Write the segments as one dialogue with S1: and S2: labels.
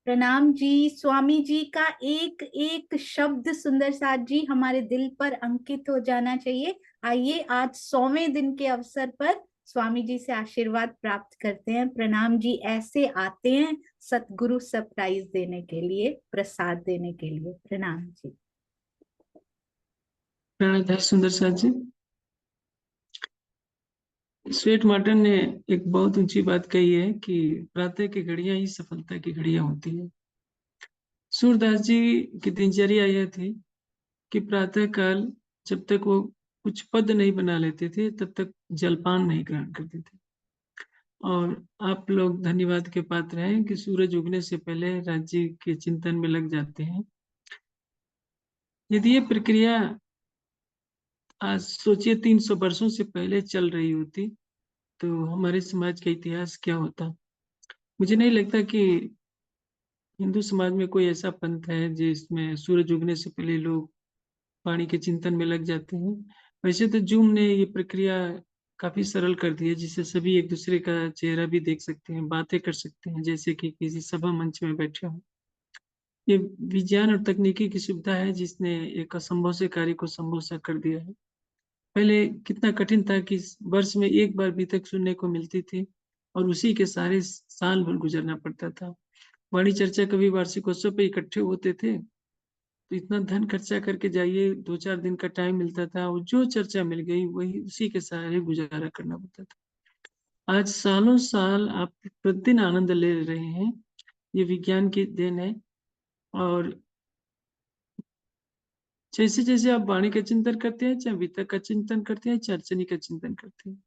S1: प्रणाम जी। स्वामी जी का एक एक शब्द सुंदर साथ जी हमारे दिल पर अंकित हो जाना चाहिए। आइए आज 100वें दिन के अवसर पर स्वामी जी से आशीर्वाद प्राप्त करते हैं। प्रणाम जी ऐसे आते हैं सतगुरु सरप्राइज देने के लिए, प्रसाद देने के लिए। प्रणाम जी।
S2: प्रणत सुंदर साथ जी। स्वेट मार्टन ने एक बहुत ऊंची बात कही है कि प्रातः की घड़ियां ही सफलता की घड़ियां होती है। सूरदास जी की दिनचर्या यह थी कि प्रातः काल जब तक वो कुछ पद नहीं बना लेते थे तब तक जलपान नहीं ग्रहण करते थे। और आप लोग धन्यवाद के पात्र हैं कि सूरज उगने से पहले राज्य के चिंतन में लग जाते हैं। यदि ये प्रक्रिया आज सोचिए 300 वर्षों से पहले चल रही होती तो हमारे समाज का इतिहास क्या होता। मुझे नहीं लगता कि हिंदू समाज में कोई ऐसा पंथ है जिसमें सूरज उगने से पहले लोग वाणी के चिंतन में लग जाते हैं। वैसे तो जूम ने ये प्रक्रिया काफी सरल कर दी है, जिससे सभी एक दूसरे का चेहरा भी देख सकते हैं, बातें कर सकते हैं जैसे कि किसी सभा मंच में बैठे हों। ये विज्ञान और तकनीकी की सुविधा है जिसने एक असंभव से कार्य को संभव सा कर दिया है। पहले कितना कठिन था कि वर्ष में एक बार बीतक सुनने को मिलती थी और उसी के सारे साल भर गुजरना पड़ता था। वाणी चर्चा कभी वार्षिकोत्सव पे इकट्ठे होते थे तो इतना धन खर्चा करके जाइए, 2-4 दिन का टाइम मिलता था और जो चर्चा मिल गई वही उसी के सहारे गुजारा करना पड़ता था। आज सालों साल आप प्रतिदिन आनंद ले रहे हैं, ये विज्ञान की देन है। और जैसे जैसे आप वाणी का चिंतन करते हैं, चाहे वितक का चिंतन करते हैं, चर्चनी का चिंतन करते हैं,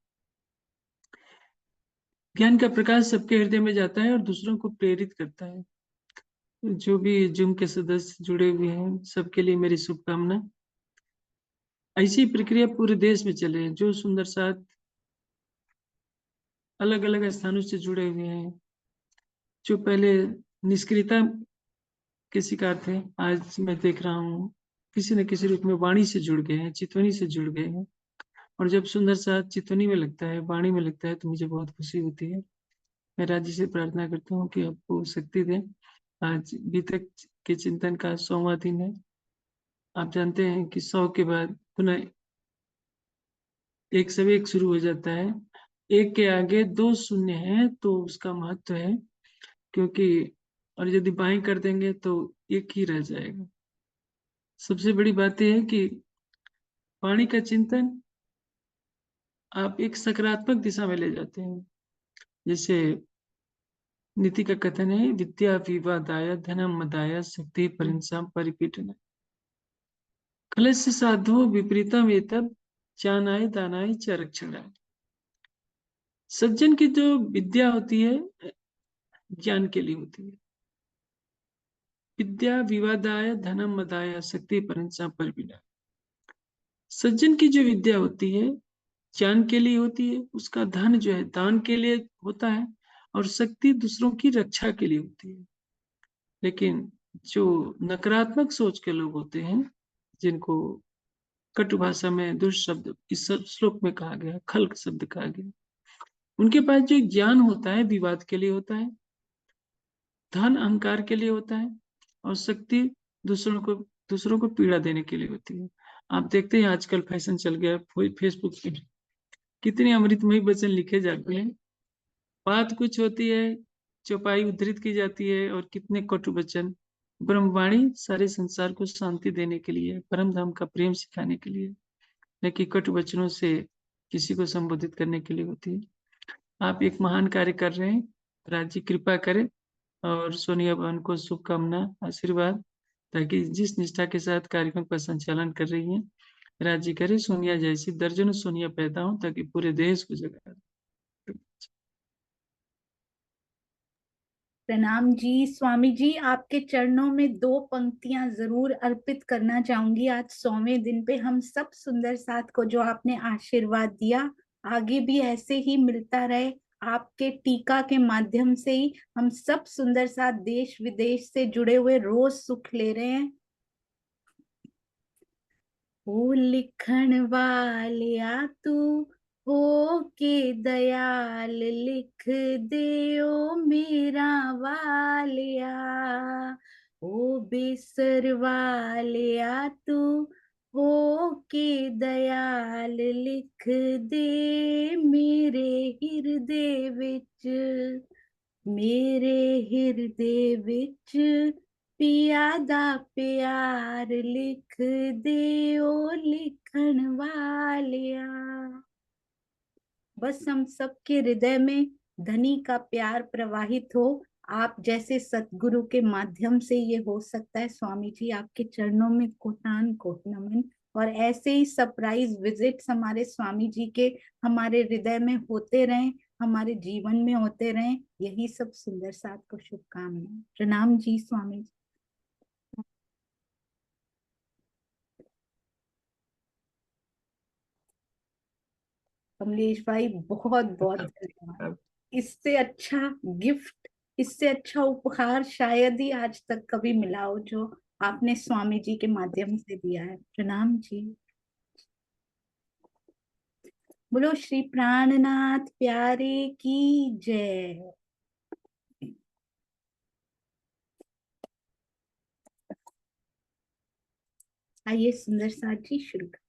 S2: ज्ञान का प्रकाश सबके हृदय में जाता है और दूसरों को प्रेरित करता है। जो भी जूम के सदस्य जुड़े हुए हैं सबके लिए मेरी शुभकामना। ऐसी प्रक्रिया पूरे देश में चले। जो सुंदर साथ अलग अलग स्थानों से जुड़े हुए हैं, जो पहले निष्क्रियता के शिकार थे, आज मैं देख रहा हूँ किसी न किसी रूप में वाणी से जुड़ गए हैं, चितवनी से जुड़ गए हैं। और जब सुंदर साथ चितवनी में लगता है, वाणी में लगता है, तो मुझे बहुत खुशी होती है। मैं राज्य से प्रार्थना करता हूँ कि आपको शक्ति दें। आज बीतक के चिंतन का 100वां दिन है। आप जानते हैं कि 100 के बाद पुनः एक सब एक शुरू हो जाता है। एक के आगे दो शून्य है तो उसका महत्व है, क्योंकि और यदि बाएं कर देंगे तो एक ही रह जाएगा। सबसे बड़ी बात यह है कि वाणी का चिंतन आप एक सकारात्मक दिशा में ले जाते हैं। जैसे नीति का कथन है, विद्या विवादाय धनम मदाय शक्ति परिंसाम परिपीडन। कलश साधु विपरीतम एतब ज्ञानाय दानाय च रक्षणाय। सज्जन की जो विद्या होती है ज्ञान के लिए होती है। विद्या विवादाय धनम मदाय शक्ति परिंसाम परिपीडन। सज्जन की जो विद्या होती है ज्ञान के लिए होती है, उसका धन जो है दान के लिए होता है, और शक्ति दूसरों की रक्षा के लिए होती है। लेकिन जो नकारात्मक सोच के लोग होते हैं, जिनको कटु भाषा में दुष्ट शब्द इस श्लोक में कहा गया, खल्क शब्द कहा गया, उनके पास जो ज्ञान होता है विवाद के लिए होता है, धन अहंकार के लिए होता है, और शक्ति दूसरों को पीड़ा देने के लिए होती है। आप देखते हैं आजकल फैशन चल गया है फेसबुक पे, कितने अमृतमयी वचन लिखे जाते हैं। बात कुछ होती है, चौपाई उद्धृत की जाती है, और कितने कटु वचन। ब्रह्मवाणी सारे संसार को शांति देने के लिए, परम धाम का प्रेम सिखाने के लिए, न कि कटु वचनों से किसी को संबोधित करने के लिए होती है। आप एक महान कार्य कर रहे हैं, राज्य कृपा करे। और सोनिया बहन को शुभकामना, आशीर्वाद, ताकि जिस निष्ठा के साथ कार्यक्रम का संचालन कर रही है, राज्य करे सोनिया जैसी दर्जनों सोनिया पैदा हो ताकि पूरे देश को जगा दे।
S1: प्रणाम जी। स्वामी जी आपके चरणों में दो पंक्तियां जरूर अर्पित करना चाहूंगी। आज 100वें दिन पे हम सब सुंदर साथ को जो आपने आशीर्वाद दिया, आगे भी ऐसे ही मिलता रहे। आपके टीका के माध्यम से ही हम सब सुंदर साथ देश विदेश से जुड़े हुए रोज सुख ले रहे हैं। ओ लिखण वालिया तू हो के दयाल, लिख दे ओ मेरा वालिया। बेसरवालिया तू हो के दयाल लिख दे मेरे हिरदे विच पिया दा प्यार लिख दे ओ लिखण वालिया। बस हम सबके हृदय में धनी का प्यार प्रवाहित हो, आप जैसे सतगुरु के माध्यम से ये हो सकता है। स्वामी जी आपके चरणों में कोटान कोट नमन। और ऐसे ही सरप्राइज विजिट्स हमारे स्वामी जी के हमारे हृदय में होते रहें, हमारे जीवन में होते रहें, यही सब सुंदर साथ को शुभकामनाएं। प्रणाम जी स्वामी जी। कमलेश भाई बहुत बहुत धन्यवाद। इससे अच्छा गिफ्ट, इससे अच्छा उपहार शायद ही आज तक कभी मिला हो जो आपने स्वामी जी के माध्यम से दिया है। प्रणाम जी। बोलो श्री प्राणनाथ प्यारे की जय। आइए सुंदर साथ जी शुरू करें।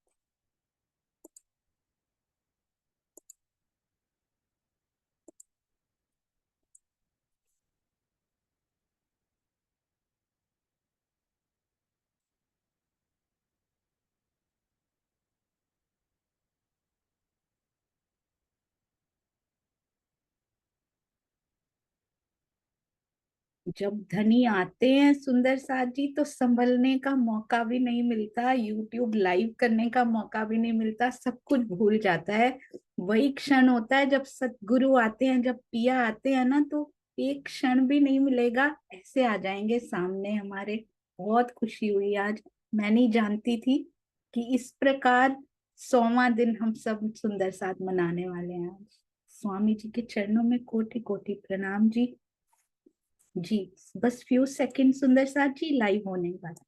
S1: जब धनी आते हैं सुंदर साथ जी तो संभलने का मौका भी नहीं मिलता, यूट्यूब लाइव करने का मौका भी नहीं मिलता, सब कुछ भूल जाता है। वही क्षण होता है जब सतगुरु आते हैं, जब पिया आते हैं ना, तो एक क्षण भी नहीं मिलेगा, ऐसे आ जाएंगे सामने हमारे। बहुत खुशी हुई आज, मैं नहीं जानती थी कि इस प्रकार 100वां दिन हम सब सुंदर साथ मनाने वाले हैं आज। स्वामी जी के चरणों में कोटि कोटि प्रणाम जी। जी बस फ्यू सेकंड सुंदर साथ जी, लाइव होने वाला।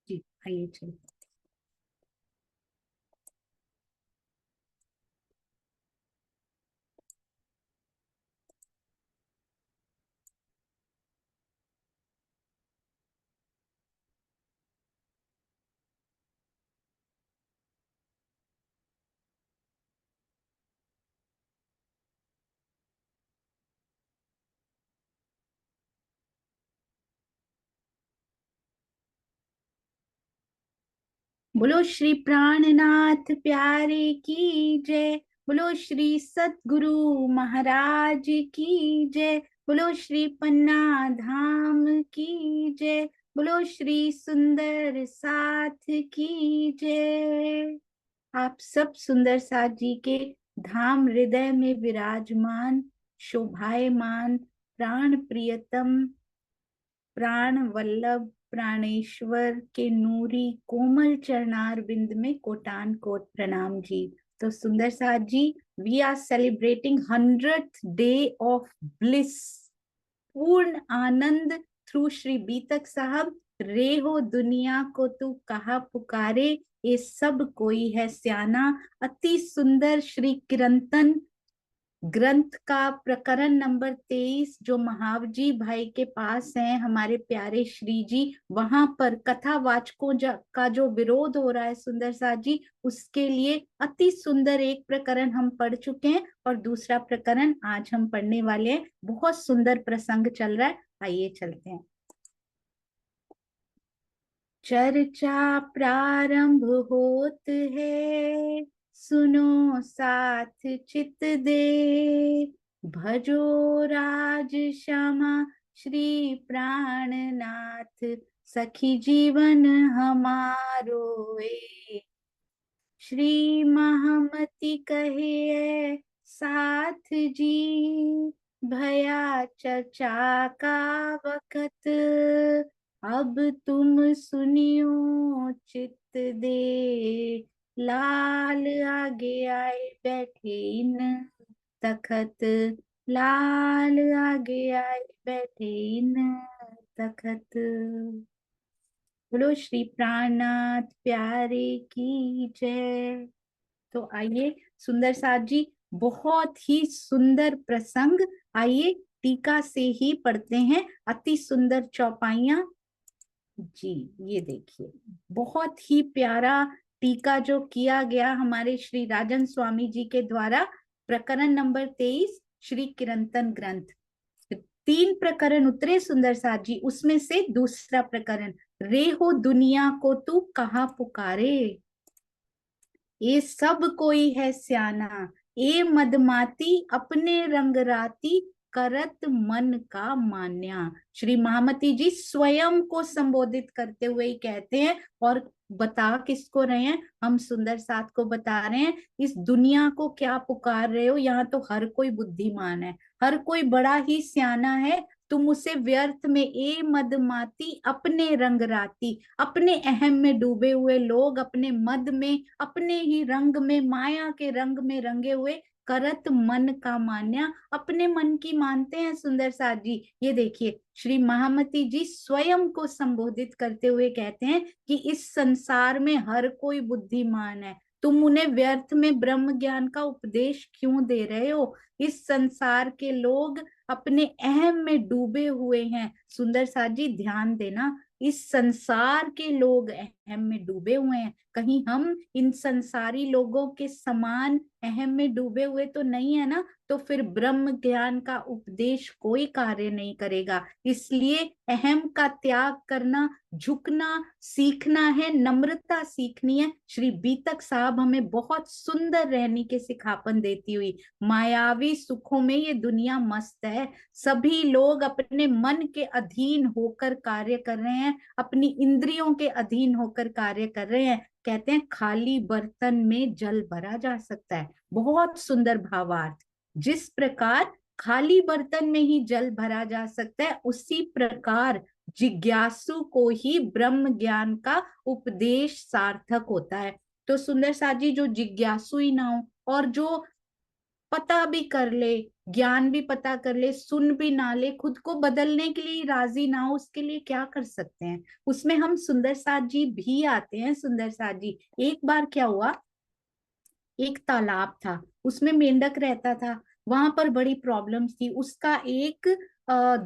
S1: जी आइए चलिए। बोलो श्री प्राणनाथ प्यारे की जय। बोलो श्री सतगुरु महाराज की जय। बोलो श्री पन्ना धाम की जय। बोलो श्री सुंदर साथ की जय। आप सब सुंदर साथ जी के धाम हृदय में विराजमान, शोभायमान, प्राण प्रियतम, प्राण वल्लभ, प्राणेश्वर के नूरी कोमल चरणार बिंद में कोटान कोट प्रणाम जी। तो सुंदर साथ जी, we are celebrating 100th day of bliss, पूर्ण आनंद थ्रू श्री बीतक साहब। रे हो दुनिया को तू कहा पुकारे, ये सब कोई है सियाना। अति सुंदर श्री कीर्तन ग्रंथ का प्रकरण नंबर 23 जो महावजी भाई के पास है हमारे प्यारे श्री जी, वहां पर कथावाचकों का जो विरोध हो रहा है सुंदर साथ जी, उसके लिए अति सुंदर एक प्रकरण हम पढ़ चुके हैं और दूसरा प्रकरण आज हम पढ़ने वाले हैं। बहुत सुंदर प्रसंग चल रहा है, आइए चलते हैं। चर्चा प्रारंभ होत है, सुनो साथ चित दे। भजो राज श्यामा श्री प्राणनाथ, सखी जीवन हमारो ए। श्री महामति कहे साथ जी, भया चर्चा का वक्त। अब तुम सुनियो चित दे, लाल आगे आए बैठे इन तखत। लाल आगे आए बैठे इन तखत। बोलो श्री प्राणनाथ प्यारे की जय। तो आइए सुंदर साथ जी, बहुत ही सुंदर प्रसंग। आइए टीका से ही पढ़ते हैं, अति सुंदर चौपाइयां जी। ये देखिए, बहुत ही प्यारा टीका जो किया गया हमारे श्री राजन स्वामी जी के द्वारा। प्रकरण नंबर 23, श्री किरंतन ग्रंथ। 3 प्रकरण उतरे सुंदर साथ जी, उसमें से दूसरा प्रकरण, रे हो दुनिया को तू कहाँ पुकारे। ये सब कोई है सियाना, ए मदमाती अपने रंग राती, करत मन का मान्या। श्री महामती जी स्वयं को संबोधित करते हुए ही कहते हैं, और बता किसको रहे हैं, हम सुंदर साथ को बता रहे हैं। इस दुनिया को क्या पुकार रहे हो, यहाँ तो हर कोई बुद्धिमान है, हर कोई बड़ा ही सियाना है। तुम उसे व्यर्थ में, ए मदमाती अपने रंग राती, अपने अहम में डूबे हुए लोग, अपने मद में, अपने ही रंग में, माया के रंग में रंगे हुए, करत मन का मान्या, अपने मन की मानते हैं सुंदर साथ जी। ये देखिए श्री महामती जी स्वयं को संबोधित करते हुए कहते हैं कि इस संसार में हर कोई बुद्धिमान है, तुम उन्हें व्यर्थ में ब्रह्म ज्ञान का उपदेश क्यों दे रहे हो। इस संसार के लोग अपने अहम में डूबे हुए हैं। सुंदर साथ जी ध्यान देना, इस संसार के लोग अहम में डूबे हुए हैं, कहीं हम इन संसारी लोगों के समान अहम में डूबे हुए तो नहीं है ना, तो फिर ब्रह्म ज्ञान का उपदेश कोई कार्य नहीं करेगा। इसलिए अहम का त्याग करना, झुकना सीखना है, नम्रता सीखनी है। श्री बीतक साहब हमें बहुत सुंदर रहने के सिखापन देती हुई, मायावी सुखों में ये दुनिया मस्त है, सभी लोग अपने मन के अधीन होकर कार्य कर रहे हैं, अपनी इंद्रियों के अधीन होकर कार्य कर रहे हैं। कहते हैं खाली बर्तन में जल भरा जा सकता है, बहुत सुंदर भावार्थ। जिस प्रकार खाली बर्तन में ही जल भरा जा सकता है, उसी प्रकार जिज्ञासु को ही ब्रह्म ज्ञान का उपदेश सार्थक होता है। तो सुंदर साथ जी, जो जिज्ञासु ही ना हो और जो पता भी कर ले, ज्ञान भी पता कर ले, सुन भी ना ले, खुद को बदलने के लिए राजी ना हो, उसके लिए क्या कर सकते हैं। उसमें हम सुंदर साथ जी भी आते हैं। सुंदर साथ जी, एक बार क्या हुआ, एक तालाब था, उसमें मेंढक रहता था, वहां पर बड़ी प्रॉब्लम्स थी। उसका एक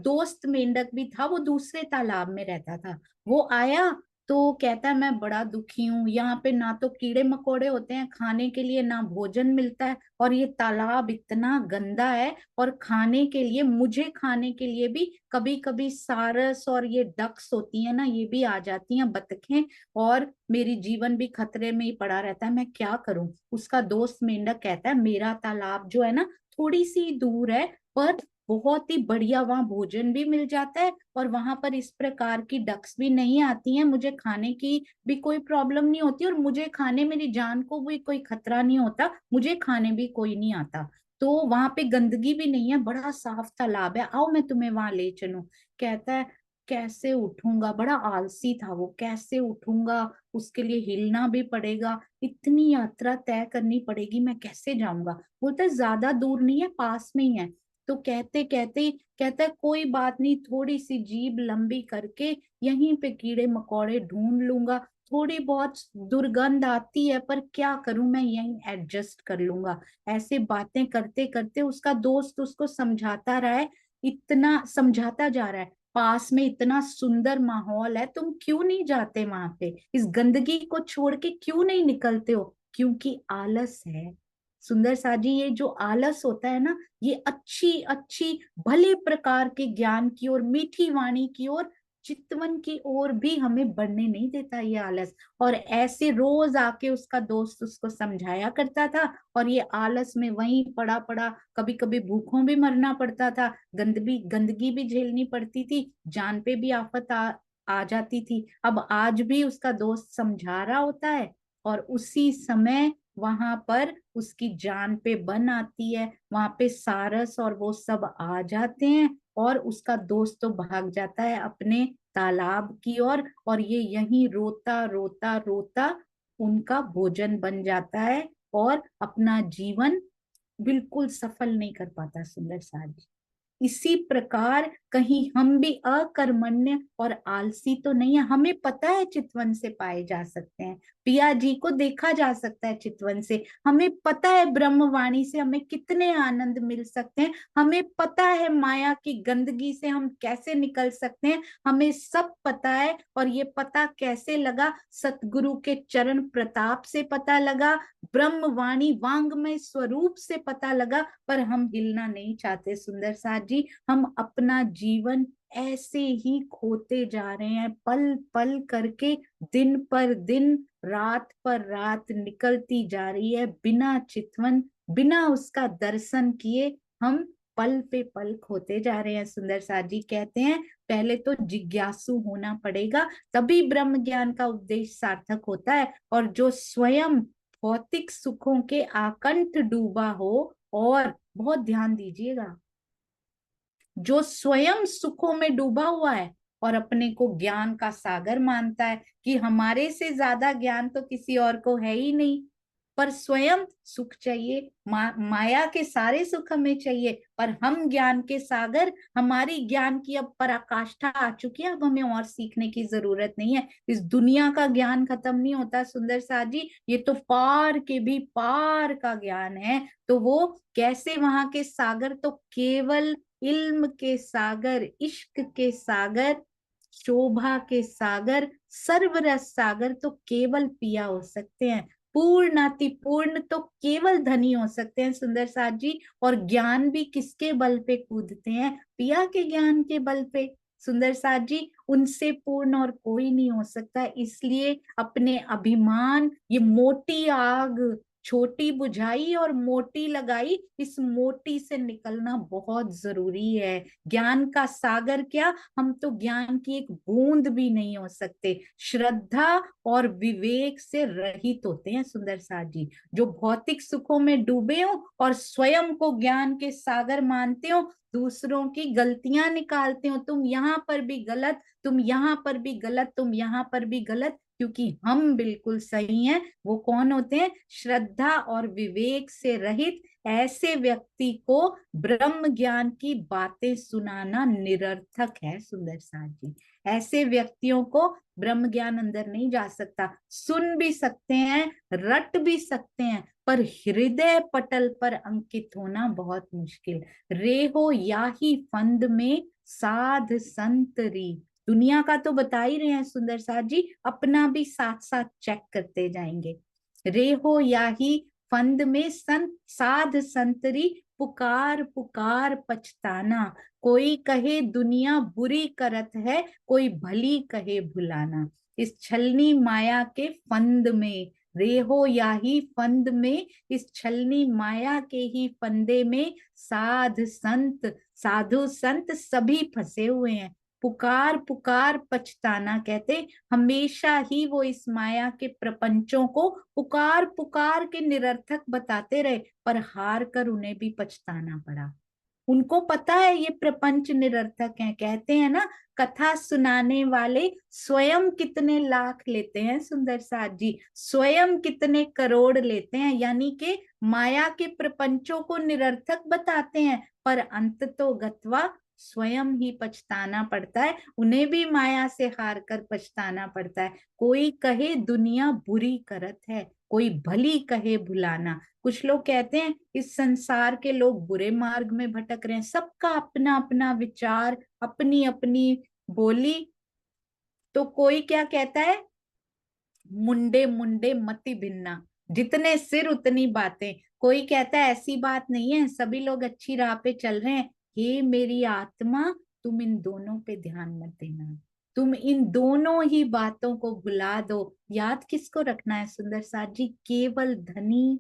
S1: दोस्त मेंढक भी था, वो दूसरे तालाब में रहता था। वो आया तो कहता है मैं बड़ा दुखी हूँ, यहाँ पे ना तो कीड़े मकोड़े होते हैं खाने के लिए, ना भोजन मिलता है, और ये तालाब इतना गंदा है, और खाने के लिए, मुझे खाने के लिए भी कभी कभी सारस और ये डक्स होती है ना, ये भी आ जाती हैं, बतखें, और मेरी जीवन भी खतरे में ही पड़ा रहता है, मैं क्या करूं। उसका दोस्त मेंढक कहता है मेरा तालाब जो है ना, थोड़ी सी दूर है, पर बहुत ही बढ़िया, वहां भोजन भी मिल जाता है, और वहां पर इस प्रकार की डक्स भी नहीं आती हैं, मुझे खाने की भी कोई प्रॉब्लम नहीं होती, और मुझे खाने, मेरी जान को भी कोई खतरा नहीं होता, मुझे खाने भी कोई नहीं आता। तो वहां पे गंदगी भी नहीं है, बड़ा साफ तालाब है, आओ मैं तुम्हें वहां ले चलूं। कहता है कैसे उठूंगा, बड़ा आलसी था वो, कैसे उठूंगा, उसके लिए हिलना भी पड़ेगा, इतनी यात्रा तय करनी पड़ेगी, मैं कैसे जाऊंगा। बोलता है ज्यादा दूर नहीं है, पास में ही है। तो कहते कहते कहता है कोई बात नहीं, थोड़ी सी जीभ लंबी करके यहीं पे कीड़े मकोड़े ढूंढ लूंगा, थोड़ी बहुत दुर्गंध आती है पर क्या करूं, मैं यहीं एडजस्ट कर लूंगा। ऐसे बातें करते करते उसका दोस्त उसको समझाता रहा है, इतना समझाता जा रहा है, पास में इतना सुंदर माहौल है, तुम क्यों नहीं जाते वहां पे, इस गंदगी को छोड़ के क्यों नहीं निकलते हो। क्योंकि आलस है। सुंदर साजी, ये जो आलस होता है ना, ये अच्छी अच्छी भले प्रकार के ज्ञान की ओर, मीठी वाणी की ओर चितवन की ओर भी हमें बढ़ने नहीं देता ये आलस। और ऐसे रोज आके उसका दोस्त उसको समझाया करता था, और ये आलस में वहीं पड़ा पड़ा, कभी कभी भूखों भी मरना पड़ता था, गंदगी गंदगी भी झेलनी पड़ती थी, जान पे भी आफत आ जाती थी। अब आज भी उसका दोस्त समझा रहा होता है, और उसी समय वहां पर उसकी जान पे बन आती है, वहां पे सारस और वो सब आ जाते हैं, और उसका दोस्त तो भाग जाता है अपने तालाब की ओर, और ये यहीं रोता रोता रोता उनका भोजन बन जाता है, और अपना जीवन बिल्कुल सफल नहीं कर पाता सुंदर साथ जी। इसी प्रकार कहीं हम भी अकर्मण्य और आलसी तो नहीं है। हमें पता है चितवन से पाए जा सकते हैं, पिया जी को देखा जा सकता है चितवन से, हमें पता है ब्रह्मवाणी से हमें कितने आनंद मिल सकते हैं, हमें पता है माया की गंदगी से हम कैसे निकल सकते हैं, हमें सब पता है। और ये पता कैसे लगा? सतगुरु के चरण प्रताप से पता लगा, ब्रह्मवाणी वांग्मय स्वरूप से पता लगा। पर हम हिलना नहीं चाहते सुंदर साथ जी, हम अपना जीवन ऐसे ही खोते जा रहे हैं, पल पल करके, दिन पर दिन, रात पर रात निकलती जा रही है, बिना चितवन, बिना उसका दर्शन किए हम पल पे पल खोते जा रहे हैं। सुंदर साथ जी कहते हैं पहले तो जिज्ञासु होना पड़ेगा, तभी ब्रह्म ज्ञान का उपदेश सार्थक होता है। और जो स्वयं भौतिक सुखों के आकंठ डूबा हो, और बहुत ध्यान दीजिएगा, जो स्वयं सुखों में डूबा हुआ है और अपने को ज्ञान का सागर मानता है कि हमारे से ज्यादा ज्ञान तो किसी और को है ही नहीं, पर स्वयं सुख चाहिए, माया के सारे सुख हमें चाहिए, पर हम ज्ञान के सागर, हमारी ज्ञान की अब पराकाष्ठा आ चुकी है, अब हमें और सीखने की जरूरत नहीं है। इस दुनिया का ज्ञान खत्म नहीं होता सुंदर साथ जी, ये तो पार के भी पार का ज्ञान है। तो वो कैसे वहां के सागर? तो केवल इल्म के सागर, इश्क के सागर, शोभा के सागर, सर्वरस सागर तो केवल पिया हो सकते हैं। पूर्णाति पूर्ण तो केवल धनी हो सकते हैं सुंदर साथ जी। और ज्ञान भी किसके बल पे कूदते हैं? पिया के ज्ञान के बल पे सुंदर साथ जी। उनसे पूर्ण और कोई नहीं हो सकता। इसलिए अपने अभिमान, ये मोटी आग छोटी बुझाई और मोटी लगाई, इस मोटी से निकलना बहुत जरूरी है। ज्ञान का सागर क्या, हम तो ज्ञान की एक बूंद भी नहीं हो सकते। श्रद्धा और विवेक से रहित होते हैं सुंदर साथ जी। जो भौतिक सुखों में डूबे हो और स्वयं को ज्ञान के सागर मानते हो, दूसरों की गलतियां निकालते हो, तुम यहाँ पर भी गलत, तुम यहाँ पर भी गलत, तुम यहाँ पर भी गलत, क्योंकि हम बिल्कुल सही हैं। वो कौन होते हैं? श्रद्धा और विवेक से रहित। ऐसे व्यक्ति को ब्रह्म ज्ञान की बातें सुनाना निरर्थक है सुंदर साथ जी। ऐसे व्यक्तियों को ब्रह्म ज्ञान अंदर नहीं जा सकता। सुन भी सकते हैं, रट भी सकते हैं, पर हृदय पटल पर अंकित होना बहुत मुश्किल। रेहो याही फंद में साध संत री। दुनिया का तो बता ही रहे हैं सुंदर साथ जी, अपना भी साथ साथ चेक करते जाएंगे। रेहो याही फंद में संत साध संतरी, पुकार पुकार पछताना। कोई कहे दुनिया बुरी करत है, कोई भली कहे भुलाना। इस छलनी माया के फंद में, रेहो याही फंद में, इस छलनी माया के ही फंदे में साध संत, साधु संत सभी फंसे हुए हैं। पुकार पुकार पछताना कहते, हमेशा ही वो इस माया के प्रपंचों को पुकार पुकार के निरर्थक बताते रहे, पर हार कर उन्हें भी पछताना पड़ा। उनको पता है ये प्रपंच निरर्थक है। कहते हैं ना, कथा सुनाने वाले स्वयं कितने लाख लेते हैं सुंदर साथ जी, स्वयं कितने करोड़ लेते हैं, यानी कि माया के प्रपंचों को निरर्थक बताते हैं, पर अंत तो गत्वा स्वयं ही पछताना पड़ता है, उन्हें भी माया से हार कर पछताना पड़ता है। कोई कहे दुनिया बुरी करत है, कोई भली कहे भुलाना। कुछ लोग कहते हैं इस संसार के लोग बुरे मार्ग में भटक रहे हैं, सबका अपना अपना विचार, अपनी अपनी बोली। तो कोई क्या कहता है, मुंडे मुंडे मति भिन्ना, जितने सिर उतनी बातें। कोई कहता है ऐसी बात नहीं है, सभी लोग अच्छी राह पे चल रहे हैं। हे मेरी आत्मा, तुम इन दोनों पे ध्यान मत देना। तुम इन दोनों ही बातों को भुला दो। याद किसको रखना है सुंदर साथ जी? केवल धनी।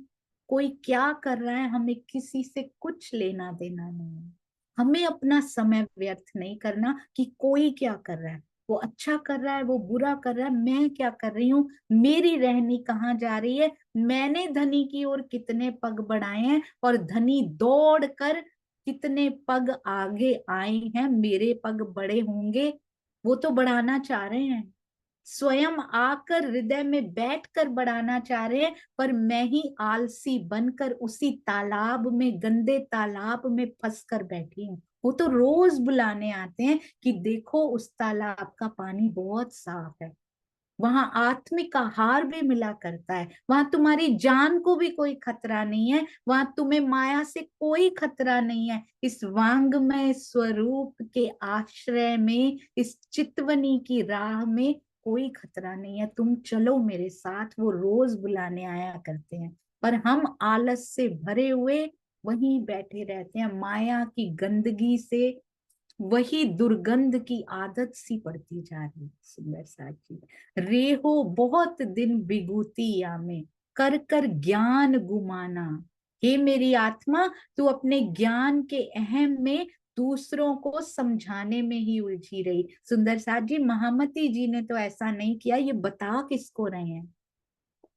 S1: कोई क्या कर रहा है हमें किसी से कुछ लेना देना नहीं है। हमें अपना समय व्यर्थ नहीं करना कि कोई क्या कर रहा है, वो अच्छा कर रहा है, वो बुरा कर रहा है, मैं क्या कर रही हूँ, मेरी रहनी कहाँ जा रही है, मैंने धनी की ओर कितने पग बढ़ाए हैं और धनी दौड़ कर कितने पग आगे आए हैं, मेरे पग बड़े होंगे। वो तो बढ़ाना चाह रहे हैं, स्वयं आकर हृदय में बैठकर बढ़ाना चाह रहे हैं, पर मैं ही आलसी बनकर उसी तालाब में, गंदे तालाब में फंस कर बैठी हूँ। वो तो रोज बुलाने आते हैं कि देखो उस तालाब का पानी बहुत साफ है, वहां आत्मिक आहार भी मिला करता है, वहां तुम्हारी जान को भी कोई खतरा नहीं है, वहां तुम्हें माया से कोई खतरा नहीं है। इस वांगमय स्वरूप के आश्रय में, इस चितवनी की राह में कोई खतरा नहीं है, तुम चलो मेरे साथ। वो रोज बुलाने आया करते हैं, पर हम आलस से भरे हुए वहीं बैठे रहते हैं, माया की गंदगी से वही दुर्गंध की आदत सी पड़ती जा रही है। सुंदर साथी, रेहो बहुत दिन विभूति या में, कर कर ज्ञान गुमाना। हे मेरी आत्मा, तू अपने ज्ञान के अहम में दूसरों को समझाने में ही उलझी रही। सुंदर साथ जी, महामती जी ने तो ऐसा नहीं किया, ये बता किसको रहे हैं?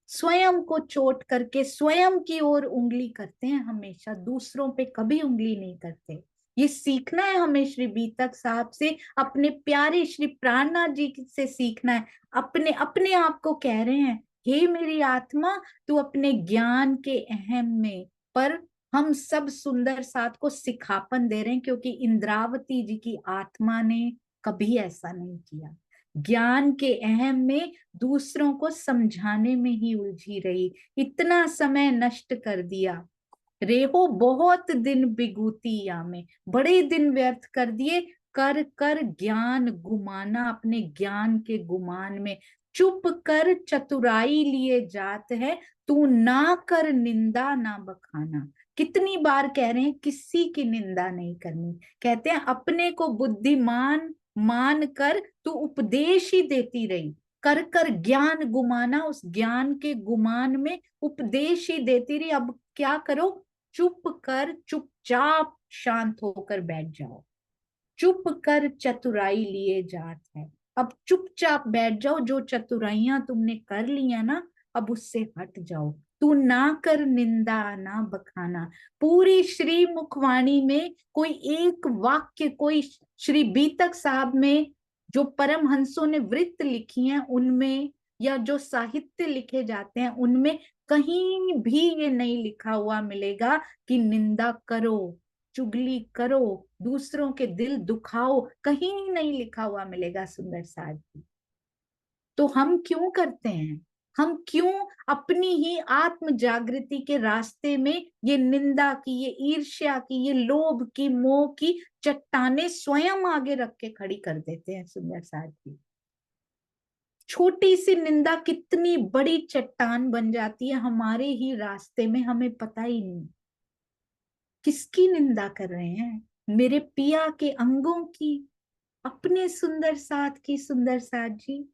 S1: स्वयं को चोट करके स्वयं की ओर उंगली करते हैं, हमेशा दूसरों पे कभी उंगली नहीं करते। ये सीखना है हमें श्री बीतक साहब से, अपने प्यारे श्री प्राणनाथ जी से सीखना है। अपने अपने आप को कह रहे हैं, हे मेरी आत्मा, तू अपने ज्ञान के अहम में। पर हम सब सुंदर साथ को सिखापन दे रहे हैं, क्योंकि इंद्रावती जी की आत्मा ने कभी ऐसा नहीं किया। ज्ञान के अहम में दूसरों को समझाने में ही उलझी रही, इतना समय नष्ट कर दिया। रेहो बहुत दिन बिगुतिया में, बड़े दिन व्यर्थ कर दिए, कर कर ज्ञान गुमाना, अपने ज्ञान के गुमान में। चुप कर चतुराई लिए जात है, तू ना कर निंदा ना बखाना। कितनी बार कह रहे हैं किसी की निंदा नहीं करनी, कहते हैं अपने को बुद्धिमान मान कर तू उपदेश ही देती रही, कर कर ज्ञान गुमाना, उस ज्ञान के गुमान में उपदेश ही देती रही। अब क्या करो? चुप कर, चुपचाप शांत होकर बैठ जाओ। चुप कर चतुराई लिए जात है, अब चुपचाप बैठ जाओ। जो चतुराइयां तुमने कर लिया ना, अब उससे हट जाओ। तू ना कर निंदा ना बखाना। पूरी श्री मुखवाणी में कोई एक वाक्य, कोई श्री बीतक साहब में जो परमहंसों ने वृत्त लिखी हैं उनमें, या जो साहित्य लिखे जाते हैं उनमें, कहीं भी ये नहीं लिखा हुआ मिलेगा कि निंदा करो, चुगली करो, दूसरों के दिल दुखाओ, कहीं नहीं लिखा हुआ मिलेगा सुंदर साथ जी। तो हम क्यों करते हैं? हम क्यों अपनी ही आत्म जागृति के रास्ते में ये निंदा की, ये ईर्ष्या की, ये लोभ की, मोह की चट्टाने स्वयं आगे रख के खड़ी कर देते हैं सुंदर साथ जी? छोटी सी निंदा कितनी बड़ी चट्टान बन जाती है हमारे ही रास्ते में, हमें पता ही नहीं। किसकी निंदा कर रहे हैं? मेरे पिया के अंगों की, अपने सुंदर साथ की। सुंदर साथ जी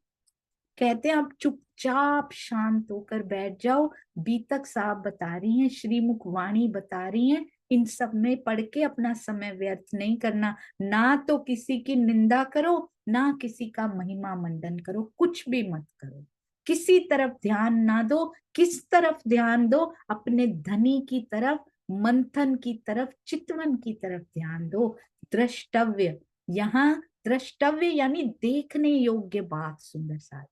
S1: कहते हैं आप चुपचाप शांत होकर बैठ जाओ। बीतक साहब बता रही हैं, श्रीमुख वाणी बता रही हैं, इन सब में पढ़ के अपना समय व्यर्थ नहीं करना। ना तो किसी की निंदा करो, ना किसी का महिमा मंडन करो, कुछ भी मत करो। किसी तरफ ध्यान ना दो। किस तरफ ध्यान दो? अपने धनी की तरफ, मंथन की तरफ, चितवन की तरफ ध्यान दो। द्रष्टव्य, यहाँ द्रष्टव्य यानी देखने योग्य बात। सुंदर साथ,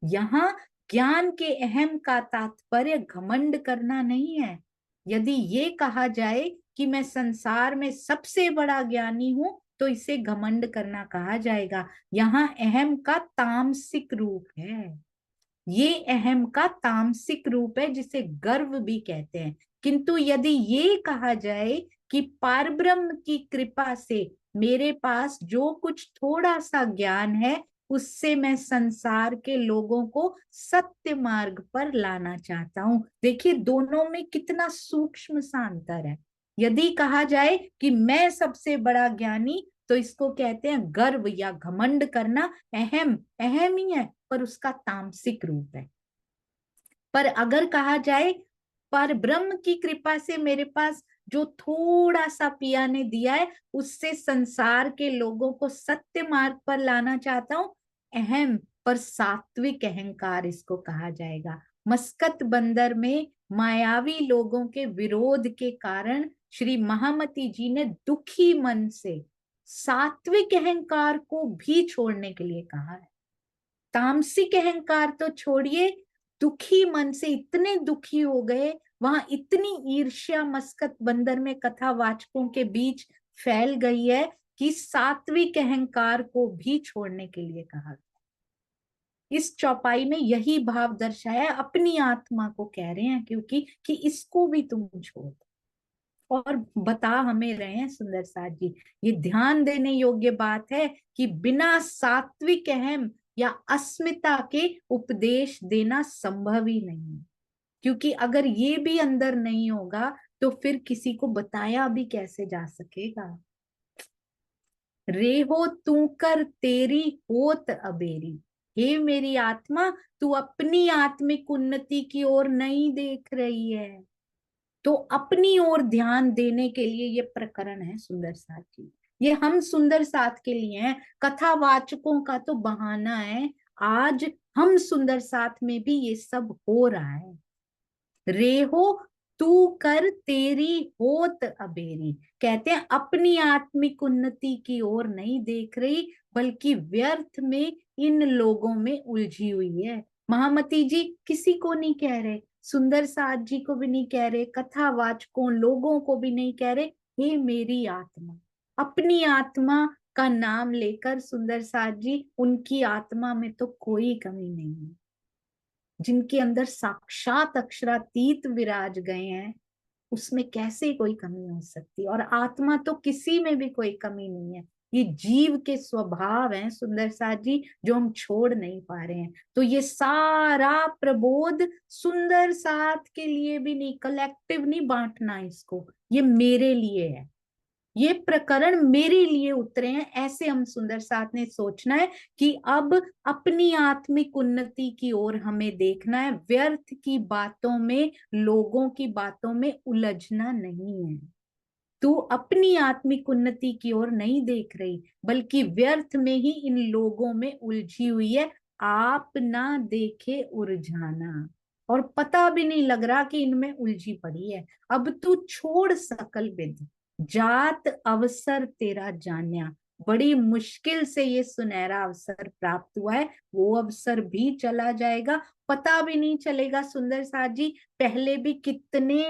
S1: यहाँ ज्ञान के अहम का तात्पर्य घमंड करना नहीं है। यदि ये कहा जाए कि मैं संसार में सबसे बड़ा ज्ञानी हूं, तो इसे घमंड करना कहा जाएगा। यहाँ अहम का तामसिक रूप है, ये अहम का तामसिक रूप है, जिसे गर्व भी कहते हैं। किंतु यदि ये कहा जाए कि पारब्रह्म की कृपा से मेरे पास जो कुछ थोड़ा सा ज्ञान है, उससे मैं संसार के लोगों को सत्य मार्ग पर लाना चाहता हूं। देखिए दोनों में कितना सूक्ष्म सा अंतर है। यदि कहा जाए कि मैं सबसे बड़ा ज्ञानी, तो इसको कहते हैं गर्व या घमंड करना। अहम अहम ही है, पर उसका तामसिक रूप है। पर अगर कहा जाए पर ब्रह्म की कृपा से मेरे पास जो थोड़ा सा पिया ने दिया है, उससे संसार के लोगों को सत्य मार्ग पर लाना चाहता हूं, अहम पर सात्विक अहंकार इसको कहा जाएगा। मस्कत बंदर में मायावी लोगों के विरोध के कारण श्री महामती जी ने दुखी मन से सात्विक अहंकार को भी छोड़ने के लिए कहा है। तामसिक अहंकार तो छोड़िए, दुखी मन से इतने दुखी हो गए, वहां इतनी ईर्ष्या मस्कत बंदर में कथावाचकों के बीच फैल गई है कि सात्विक अहंकार को भी छोड़ने के लिए कहा। इस चौपाई में यही भाव दर्शाया है, अपनी आत्मा को कह रहे हैं, क्योंकि कि इसको भी तुम छोड़ दो। और बता हमें रहे हैं सुंदर साथ जी, ये ध्यान देने योग्य बात है कि बिना सात्विक अहम या अस्मिता के उपदेश देना संभव ही नहीं है। क्योंकि अगर ये भी अंदर नहीं होगा तो फिर किसी को बताया भी कैसे जा सकेगा। रे हो तू कर तेरी होत अबेरी, हे मेरी आत्मा, तू अपनी आत्मिक उन्नति की ओर नहीं देख रही है। तो अपनी ओर ध्यान देने के लिए ये प्रकरण है सुंदर साथ जी। ये हम सुंदर साथ के लिए हैं, कथावाचकों का तो बहाना है। आज हम सुंदर साथ में भी ये सब हो रहा है। रेहो तू कर तेरी होत अबेरी, कहते हैं अपनी आत्मिक उन्नति की ओर नहीं देख रही, बल्कि व्यर्थ में इन लोगों में उलझी हुई है। महामती जी किसी को नहीं कह रहे, सुंदर साथ जी को भी नहीं कह रहे, कथावाचकों लोगों को भी नहीं कह रहे, हे मेरी आत्मा। अपनी आत्मा का नाम लेकर सुंदर साथ जी, उनकी आत्मा में तो कोई कमी नहीं है। जिनके अंदर साक्षात अक्षरातीत विराज गए हैं, उसमें कैसे कोई कमी हो सकती। और आत्मा तो किसी में भी कोई कमी नहीं है। ये जीव के स्वभाव हैं सुंदर साथ जी, जो हम छोड़ नहीं पा रहे हैं। तो ये सारा प्रबोध सुंदर साथ के लिए भी नहीं, कलेक्टिव नहीं बांटना इसको, ये मेरे लिए है। ये प्रकरण मेरे लिए उतरे हैं, ऐसे हम सुंदर साथ ने सोचना है कि अब अपनी आत्मिक उन्नति की ओर हमें देखना है। व्यर्थ की बातों में, लोगों की बातों में उलझना नहीं है। तू अपनी आत्मिक उन्नति की ओर नहीं देख रही, बल्कि व्यर्थ में ही इन लोगों में उलझी हुई है। आप ना देखे उलझाना, और पता भी नहीं लग रहा कि इनमें उलझी पड़ी है। अब तू छोड़ सकल विद, जात अवसर तेरा जान्या। बड़ी मुश्किल से ये सुनहरा अवसर प्राप्त हुआ है, वो अवसर भी चला जाएगा, पता भी नहीं चलेगा सुंदर साथ जी। पहले भी कितने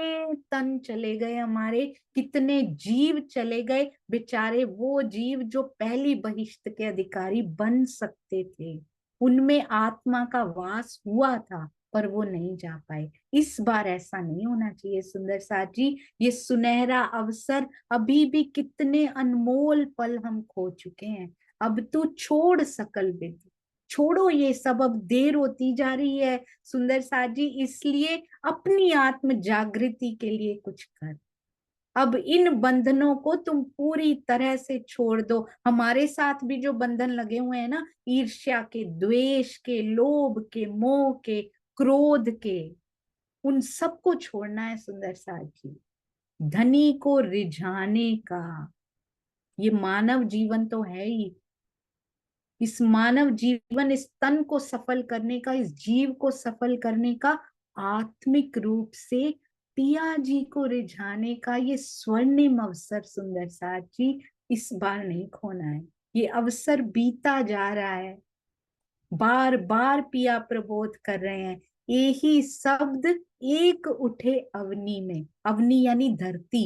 S1: तन चले गए हमारे, कितने जीव चले गए, बेचारे वो जीव जो पहली बहिष्ठ के अधिकारी बन सकते थे, उनमें आत्मा का वास हुआ था, पर वो नहीं जा पाए। इस बार ऐसा नहीं होना चाहिए सुंदर साथ जी। ये सुनहरा अवसर, अभी भी कितने अनमोल पल हम खो चुके हैं। अब तू छोड़ सकल विद, छोड़ो ये सब, अब देर होती जा रही है सुंदर साथ जी, इसलिए अपनी आत्म जागृति के लिए कुछ कर। अब इन बंधनों को तुम पूरी तरह से छोड़ दो। हमारे साथ भी जो बंधन लगे हुए हैं ना, ईर्ष्या के, द्वेष के, लोभ के, मोह के, क्रोध के, उन सबको छोड़ना है सुंदर साथ जी। धनी को रिझाने का ये मानव जीवन तो है ही। इस मानव जीवन, इस तन को सफल करने का, इस जीव को सफल करने का, आत्मिक रूप से पिया जी को रिझाने का ये स्वर्णिम अवसर सुंदर साथ जी, इस बार नहीं खोना है। ये अवसर बीता जा रहा है, बार बार पिया प्रबोध कर रहे हैं, यही शब्द एक उठे अवनी में, अवनी यानी धरती,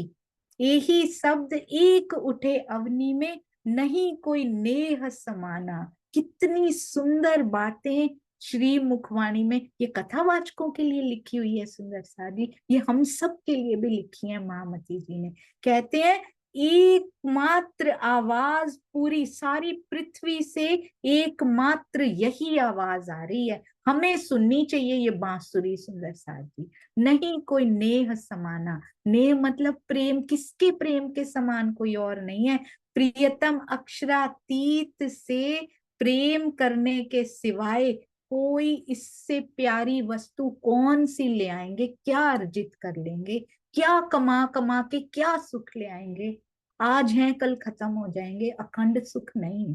S1: यही शब्द एक उठे अवनी में, नहीं कोई नेह समाना। कितनी सुंदर बातें श्री मुखवाणी में ये कथावाचकों के लिए लिखी हुई है सुंदर सादी, ये हम सब के लिए भी लिखी है महामती जी ने। कहते हैं एकमात्र आवाज पूरी सारी पृथ्वी से, एकमात्र यही आवाज आ रही है, हमें सुननी चाहिए ये बांसुरी सुंदर साथ जी। नहीं कोई नेह समाना, नेह मतलब प्रेम, किसके प्रेम के समान कोई और नहीं है। प्रियतम अक्षरातीत से प्रेम करने के सिवाय कोई इससे प्यारी वस्तु कौन सी ले आएंगे, क्या अर्जित कर लेंगे, क्या कमा कमा के क्या सुख ले आएंगे। आज हैं कल खत्म हो जाएंगे, अखंड सुख नहीं है।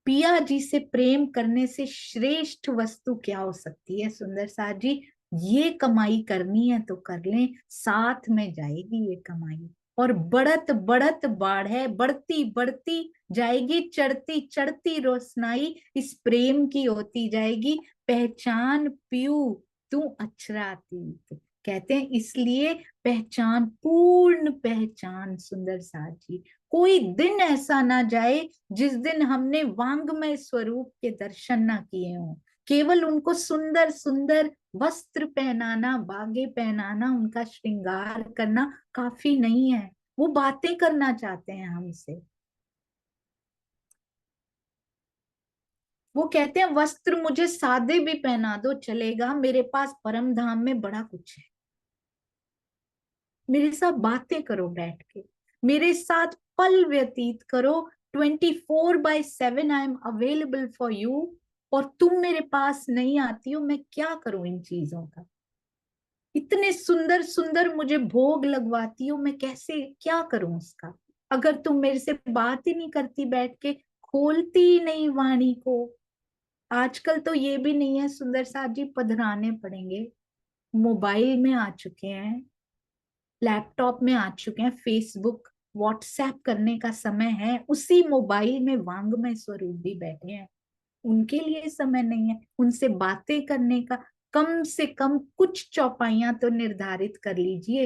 S1: पिया जी से प्रेम करने से श्रेष्ठ वस्तु क्या हो सकती है सुंदर साथ जी। ये कमाई करनी है तो कर लें, साथ में जाएगी ये कमाई। और बढ़त बढ़त बाढ़ है, बढ़ती बढ़ती जाएगी, चढ़ती चढ़ती रोशनाई इस प्रेम की होती जाएगी। पहचान पीयू तू अक्षरातीत, कहते हैं इसलिए पहचान, पूर्ण पहचान सुंदर साथ जी। कोई दिन ऐसा ना जाए जिस दिन हमने वांगमय स्वरूप के दर्शन ना किए हों। केवल उनको सुंदर सुंदर वस्त्र पहनाना, बागे पहनाना, उनका श्रृंगार करना काफी नहीं है। वो बातें करना चाहते हैं हमसे। वो कहते हैं वस्त्र मुझे सादे भी पहना दो चलेगा, मेरे पास परम धाम में बड़ा कुछ है। मेरे साथ बातें करो बैठ के, मेरे साथ पल व्यतीत करो। 24/7 I am available for you. और तुम मेरे पास नहीं आती हो, मैं क्या करूं इन चीजों का। इतने सुंदर सुंदर मुझे भोग लगवाती हो, मैं कैसे क्या करूं उसका। अगर तुम मेरे से बात ही नहीं करती बैठ के, खोलती ही नहीं वाणी को। आजकल तो ये भी नहीं है सुंदर साथ जी, पधराने पड़ेंगे। मोबाइल में आ चुके हैं, लैपटॉप में आ चुके हैं, फेसबुक व्हाट्सएप करने का समय है, उसी मोबाइल में वांगमय स्वरूप भी बैठे हैं। उनके लिए समय नहीं है उनसे बातें करने का। कम से कम कुछ चौपाइयां तो निर्धारित कर लीजिए,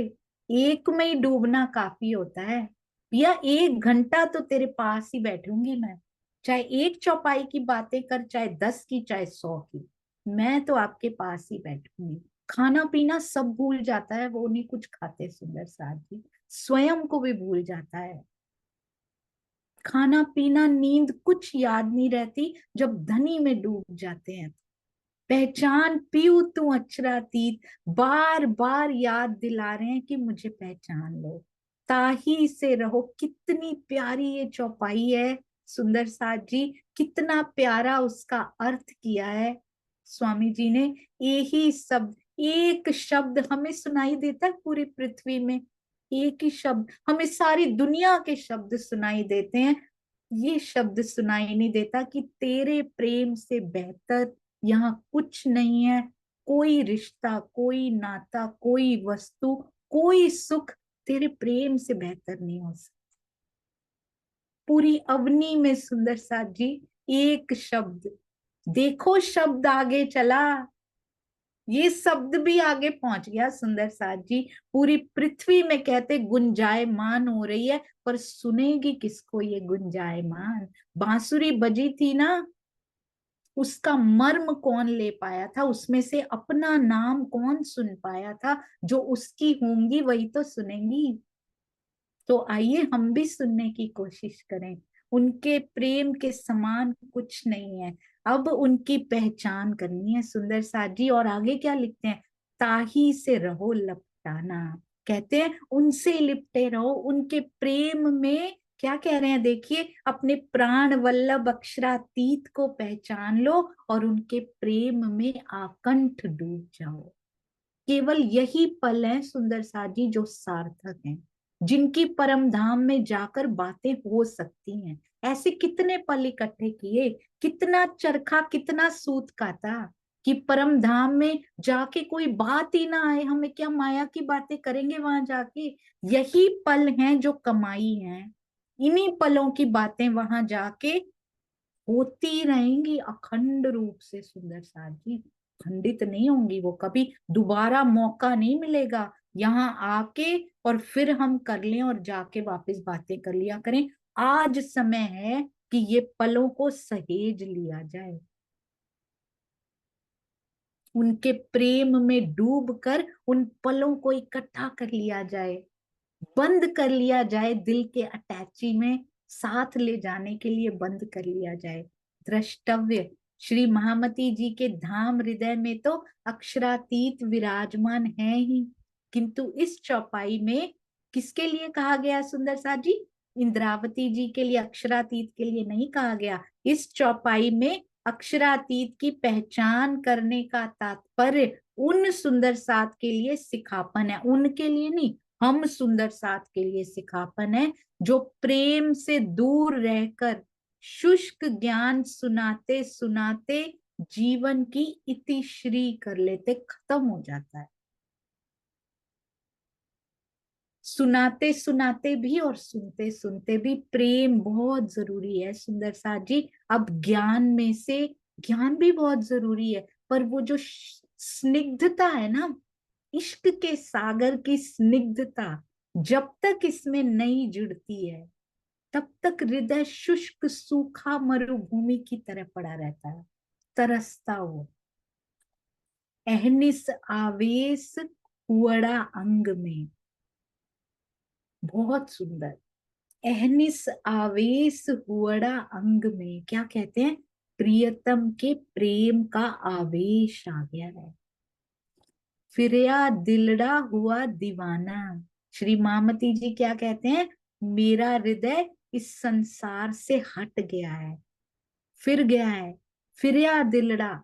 S1: एक में ही डूबना काफी होता है। या 1 घंटा तो तेरे पास ही बैठूंगी मैं, चाहे एक चौपाई की बातें कर, चाहे 10 की, चाहे 100 की, मैं तो आपके पास ही बैठूंगी। खाना पीना सब भूल जाता है, वो नहीं कुछ खाते सुंदर साथ जी, स्वयं को भी भूल जाता है। खाना पीना नींद कुछ याद नहीं रहती जब धनी में डूब जाते हैं। पहचान पीयू तू अक्षरातीत, बार बार याद दिला रहे हैं कि मुझे पहचान लो, ताही से रहो। कितनी प्यारी ये चौपाई है सुंदर साथ जी, कितना प्यारा उसका अर्थ किया है स्वामी जी ने। यही शब्द, एक शब्द हमें सुनाई देता है पूरी पृथ्वी में, एक ही शब्द हमें सारी दुनिया के शब्द सुनाई देते हैं। ये शब्द सुनाई नहीं देता कि तेरे प्रेम से बेहतर यहाँ कुछ नहीं है। कोई रिश्ता, कोई नाता, कोई वस्तु, कोई सुख तेरे प्रेम से बेहतर नहीं हो सकता। पूरी अवनी में सुंदर साथ जी एक शब्द, देखो शब्द आगे चला, ये शब्द भी आगे पहुंच गया सुंदर साथ जी। पूरी पृथ्वी में कहते गुंजायमान हो रही है, पर सुनेगी किसको ये गुंजायमान। बांसुरी बजी थी ना, उसका मर्म कौन ले पाया था, उसमें से अपना नाम कौन सुन पाया था। जो उसकी होंगी वही तो सुनेंगी। तो आइए हम भी सुनने की कोशिश करें। उनके प्रेम के समान कुछ नहीं है। अब उनकी पहचान करनी है सुंदर साथ जी। और आगे क्या लिखते हैं, ताही से रहो लपटाना, कहते हैं उनसे लिपटे रहो, उनके प्रेम में। क्या कह रहे हैं देखिए, अपने प्राण वल्लभ अक्षरातीत को पहचान लो और उनके प्रेम में आकंठ डूब जाओ। केवल यही पल है सुंदर साथ जी जो सार्थक हैं, जिनकी परम धाम में जाकर बातें हो सकती हैं। ऐसे कितने पल इकट्ठे किए, कितना चरखा, कितना सूत काता, कि परम धाम में जाके कोई बात ही ना आए। हमें क्या माया की बातें करेंगे वहां जाके। यही पल हैं जो कमाई है, इन्हीं पलों की बातें वहां जाके होती रहेंगी अखंड रूप से सुंदर साथ जी। खंडित नहीं होंगी वो कभी, दोबारा मौका नहीं मिलेगा यहाँ आके और फिर हम कर लें और जाके वापस बातें कर लिया करें। आज समय है कि ये पलों को सहेज लिया जाए, उनके प्रेम में डूब कर उन पलों को इकट्ठा कर लिया जाए। बंद कर लिया जाए, दिल के अटैची में साथ ले जाने के लिए बंद कर लिया जाए। द्रष्टव्य, श्री महामती जी के धाम हृदय में तो अक्षरातीत विराजमान है ही, किंतु इस चौपाई में किसके लिए कहा गया सुंदर साथ जी? इंद्रावती जी के लिए, अक्षरातीत के लिए नहीं कहा गया। इस चौपाई में अक्षरातीत की पहचान करने का तात्पर्य उन सुंदर साथ के लिए सिखापन है, उनके लिए नहीं, हम सुंदर साथ के लिए सिखापन है, जो प्रेम से दूर रहकर शुष्क ज्ञान सुनाते सुनाते जीवन की इतिश्री कर लेते, खत्म हो जाता है। सुनाते सुनाते भी और सुनते सुनते भी प्रेम बहुत जरूरी है सुंदर साथ जी। अब ज्ञान में से ज्ञान भी बहुत जरूरी है, पर वो जो स्निग्धता है ना, इश्क के सागर की स्निग्धता, जब तक इसमें नहीं जुड़ती है तब तक हृदय शुष्क सूखा मरुभूमि की तरह पड़ा रहता है, तरसता हो। अहनिस आवेश हुअड़ा अंग में, बहुत सुंदर। अहनिस आवेश हुअड़ा अंग में, क्या कहते हैं? प्रियतम के प्रेम का आवेश आ गया है। फिरया दिलड़ा हुआ दीवाना, श्री मामती जी क्या कहते हैं? मेरा हृदय इस संसार से हट गया है, फिर गया है, फिरया दिलड़ा,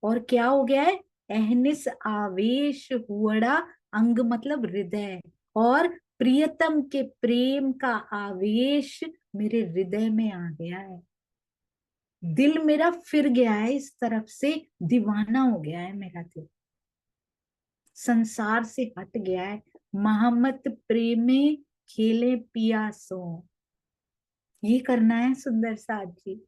S1: और क्या हो गया है? अहनिस आवेश हुअड़ा अंग मतलब हृदय, और प्रियतम के प्रेम का आवेश मेरे हृदय में आ गया है। दिल मेरा फिर गया है इस तरफ से, दीवाना हो गया है मेरा दिल, संसार से हट गया है। महामत प्रेमे खेले पिया सो, ये करना है सुंदर साथ जी।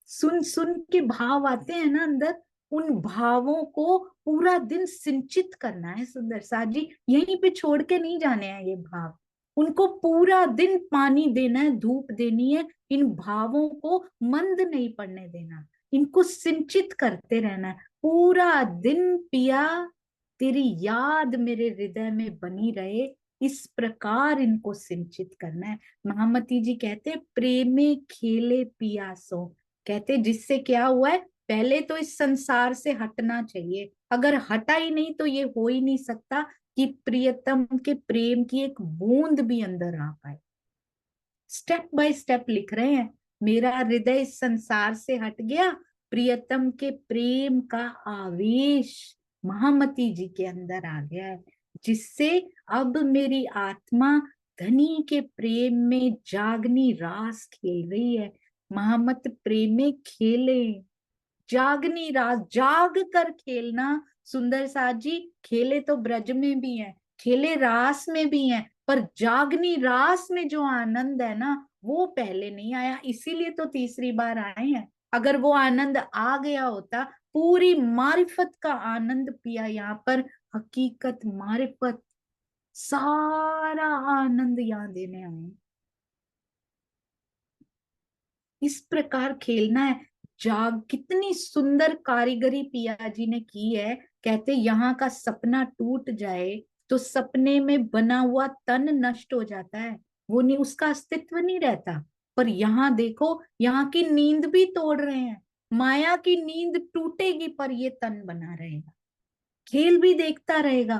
S1: सुन सुन के भाव आते हैं ना अंदर, उन भावों को पूरा दिन सिंचित करना है सुंदर साथ जी, यहीं पे छोड़ के नहीं जाने हैं ये भाव, उनको पूरा दिन पानी देना है, धूप देनी है, इन भावों को मंद नहीं पड़ने देना, इनको सिंचित करते रहना है पूरा दिन। पिया तेरी याद मेरे हृदय में बनी रहे, इस प्रकार इनको सिंचित करना है। महामती जी कहते हैं प्रेमे खेले पियासो, कहते जिससे क्या हुआ है, पहले तो इस संसार से हटना चाहिए, अगर हटा ही नहीं तो ये हो ही नहीं सकता कि प्रियतम के प्रेम की एक बूंद भी अंदर आ पाए। स्टेप बाय स्टेप लिख रहे हैं, मेरा हृदय इस संसार से हट गया, प्रियतम के प्रेम का आवेश महामती जी के अंदर आ गया है, जिससे अब मेरी आत्मा धनी के प्रेम में जागनी रास खेल रही है। महामत प्रेमे खेले, जागनी रास, जाग कर खेलना सुंदर साथ जी। खेले तो ब्रज में भी है, खेले रास में भी है, पर जागनी रास में जो आनंद है ना, वो पहले नहीं आया, इसीलिए तो तीसरी बार आए हैं। अगर वो आनंद आ गया होता, पूरी मारिफत का आनंद पिया यहाँ पर, हकीकत मारिफत, सारा आनंद यहाँ देने आए। इस प्रकार खेलना है। जाग, कितनी सुंदर कारीगरी पिया जी ने की है। कहते यहाँ का सपना टूट जाए तो सपने में बना हुआ तन नष्ट हो जाता है, वो नहीं, उसका अस्तित्व नहीं रहता। पर यहाँ देखो, यहाँ की नींद भी तोड़ रहे हैं, माया की नींद टूटेगी पर ये तन बना रहेगा, खेल भी देखता रहेगा।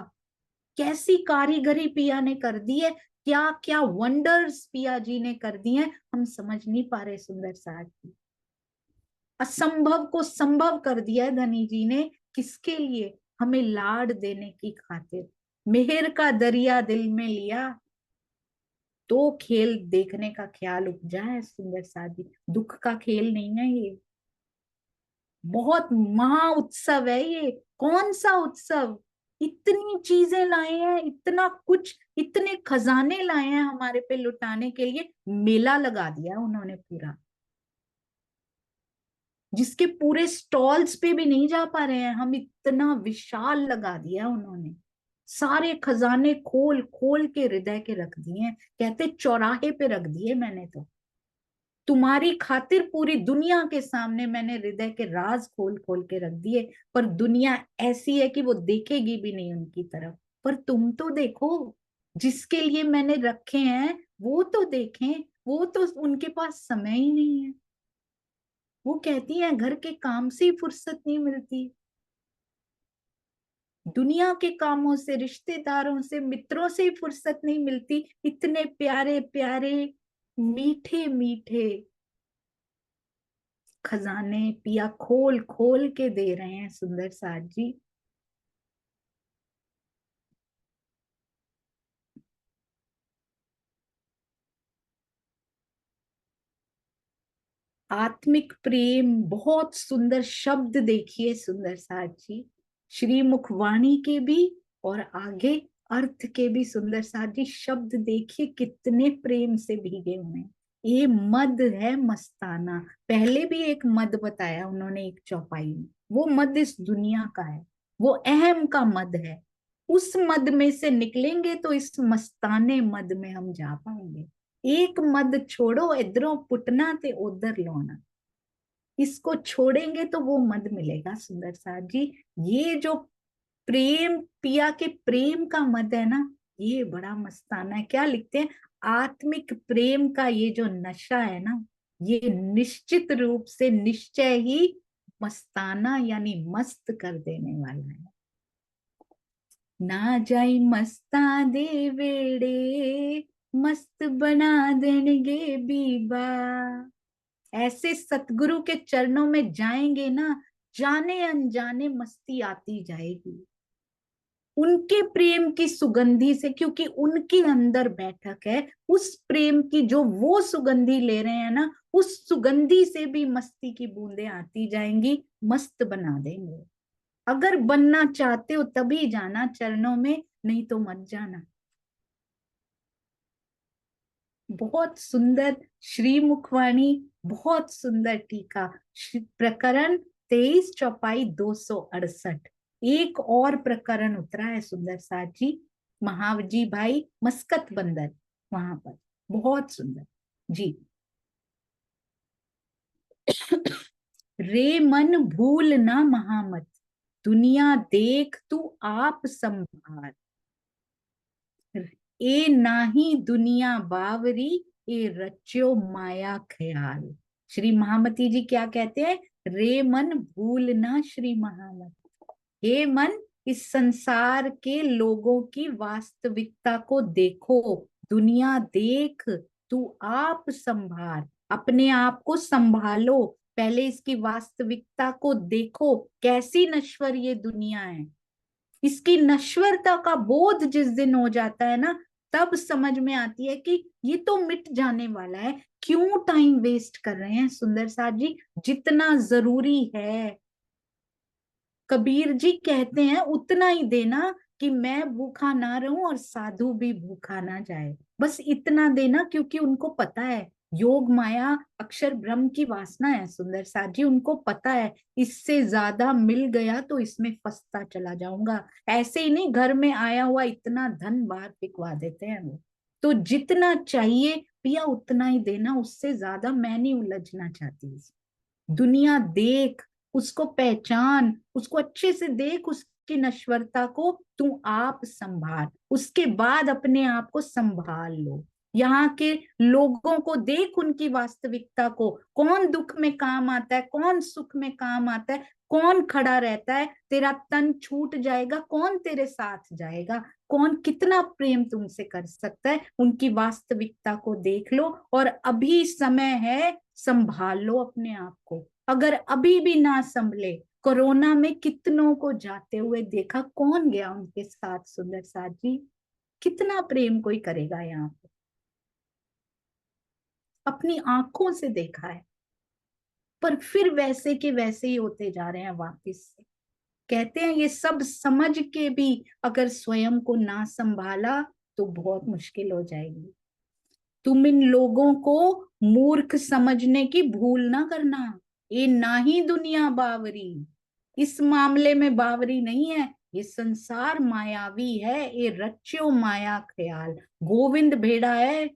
S1: कैसी कारीगरी पिया ने कर दी है, क्या क्या वंडर्स पिया जी ने कर दिए हैं, हम समझ नहीं पा रहे सुंदर साथ जी। असंभव को संभव कर दिया है धनी जी ने, किसके लिए? हमें लाड देने की खातिर। मेहर का दरिया दिल में लिया तो खेल देखने का ख्याल उपजा है सुंदर साथ जी, दुख का खेल नहीं है ये, बहुत महा उत्सव है ये। कौन सा उत्सव? इतनी चीजें लाए हैं, इतना कुछ, इतने खजाने लाए हैं हमारे पे लुटाने के लिए, मेला लगा दिया उन्होंने पूरा, जिसके पूरे स्टॉल्स पे भी नहीं जा पा रहे हैं हम, इतना विशाल लगा दिया उन्होंने। सारे खजाने खोल खोल के हृदय के रख दिए हैं, कहते चौराहे पे रख दिए मैंने तो, तुम्हारी खातिर पूरी दुनिया के सामने मैंने हृदय के राज खोल खोल के रख दिए, पर दुनिया ऐसी है कि वो देखेगी भी नहीं उनकी तरफ, पर तुम तो देखो, जिसके लिए मैंने रखे हैं वो तो देखें, वो तो उनके पास समय ही नहीं है। वो कहती है घर के काम से ही फुर्सत नहीं मिलती, दुनिया के कामों से, रिश्तेदारों से, मित्रों से ही फुर्सत नहीं मिलती। इतने प्यारे प्यारे, मीठे मीठे खजाने पिया खोल खोल के दे रहे हैं सुंदर साथ जी। आत्मिक प्रेम, बहुत सुंदर शब्द देखिए सुंदर साथ जी, श्री मुखवाणी के भी और आगे अर्थ के भी। सुंदर साथ जी शब्द देखिए कितने प्रेम से भीगे हुए हैं। ये मद है मस्ताना। पहले भी एक मद बताया उन्होंने एक चौपाई में, वो मद इस दुनिया का है, वो अहम का मद है। उस मद में से निकलेंगे तो इस मस्ताने मद में हम जा पाएंगे। एक मद छोड़ो, इधरों पुटना ते उधर लौना, इसको छोड़ेंगे तो वो मद मिलेगा सुंदर साथ जी। ये जो प्रेम, पिया के प्रेम का मद है ना, ये बड़ा मस्ताना है। क्या लिखते हैं, आत्मिक प्रेम का ये जो नशा है ना, ये निश्चित रूप से निश्चय ही मस्ताना यानी मस्त कर देने वाला है। ना जाई मस्ता दे वेड़े, मस्त बना देंगे बीबा। ऐसे सतगुरु के चरणों में जाएंगे ना, जाने अनजाने मस्ती आती जाएगी उनके प्रेम की सुगंधी से, क्योंकि उनके अंदर बैठक है उस प्रेम की, जो वो सुगंधी ले रहे हैं ना, उस सुगंधी से भी मस्ती की बूंदें आती जाएंगी, मस्त बना देंगे। अगर बनना चाहते हो तभी जाना चरणों में, नहीं तो मत जाना। बहुत सुंदर श्री मुखवाणी, बहुत सुंदर टीका। प्रकरण 23 चौपाई 268। एक और प्रकरण उतरा है सुंदर साथ जी, महावजी भाई मस्कत बंदर, वहां पर बहुत सुंदर जी। रे मन भूल ना महामत, दुनिया देख तू आप संभार। ए नाही दुनिया बावरी, ए रच्यो माया ख्याल। श्री महामती जी क्या कहते हैं, रे मन भूलना श्री महामत, हे मन इस संसार के लोगों की वास्तविकता को देखो, दुनिया देख तू आप संभार, अपने आप को संभालो, पहले इसकी वास्तविकता को देखो, कैसी नश्वर ये दुनिया है। इसकी नश्वरता का बोध जिस दिन हो जाता है ना, तब समझ में आती है कि ये तो मिट जाने वाला है, क्यों टाइम वेस्ट कर रहे हैं सुंदर साथ जी, जितना जरूरी है। कबीर जी कहते हैं उतना ही देना कि मैं भूखा ना रहूं और साधु भी भूखा ना जाए, बस इतना देना, क्योंकि उनको पता है योग माया अक्षर ब्रह्म की वासना है सुंदर साथ जी, उनको पता है इससे ज्यादा मिल गया तो इसमें फंसता चला जाऊंगा। ऐसे ही नहीं, घर में आया हुआ इतना धन बाहर फिकवा देते हैं वो। तो जितना चाहिए पिया उतना ही देना, उससे ज्यादा मैं नहीं उलझना चाहती। दुनिया देख, उसको पहचान, उसको अच्छे से देख, उसकी नश्वरता को तू आप संभाल, उसके बाद अपने आप को संभाल लो। यहाँ के लोगों को देख, उनकी वास्तविकता को, कौन दुख में काम आता है, कौन सुख में काम आता है, कौन खड़ा रहता है, तेरा तन छूट जाएगा कौन तेरे साथ जाएगा, कौन कितना प्रेम तुमसे कर सकता है, उनकी वास्तविकता को देख लो। और अभी समय है, संभाल लो अपने आप को। अगर अभी भी ना संभले, कोरोना में कितनों को जाते हुए देखा, कौन गया उनके साथ सुंदर साथ जी, कितना प्रेम कोई करेगा यहाँ पे, अपनी आंखों से देखा है, पर फिर वैसे के वैसे ही होते जा रहे हैं वापिस से। कहते हैं ये सब समझ के भी अगर स्वयं को ना संभाला तो बहुत मुश्किल हो जाएगी। तुम इन लोगों को मूर्ख समझने की भूल ना करना, ये ना ही दुनिया बावरी, इस मामले में बावरी नहीं है, ये संसार मायावी है, ये रच्यो माया ख्याल, गोविंद भेड़ा है,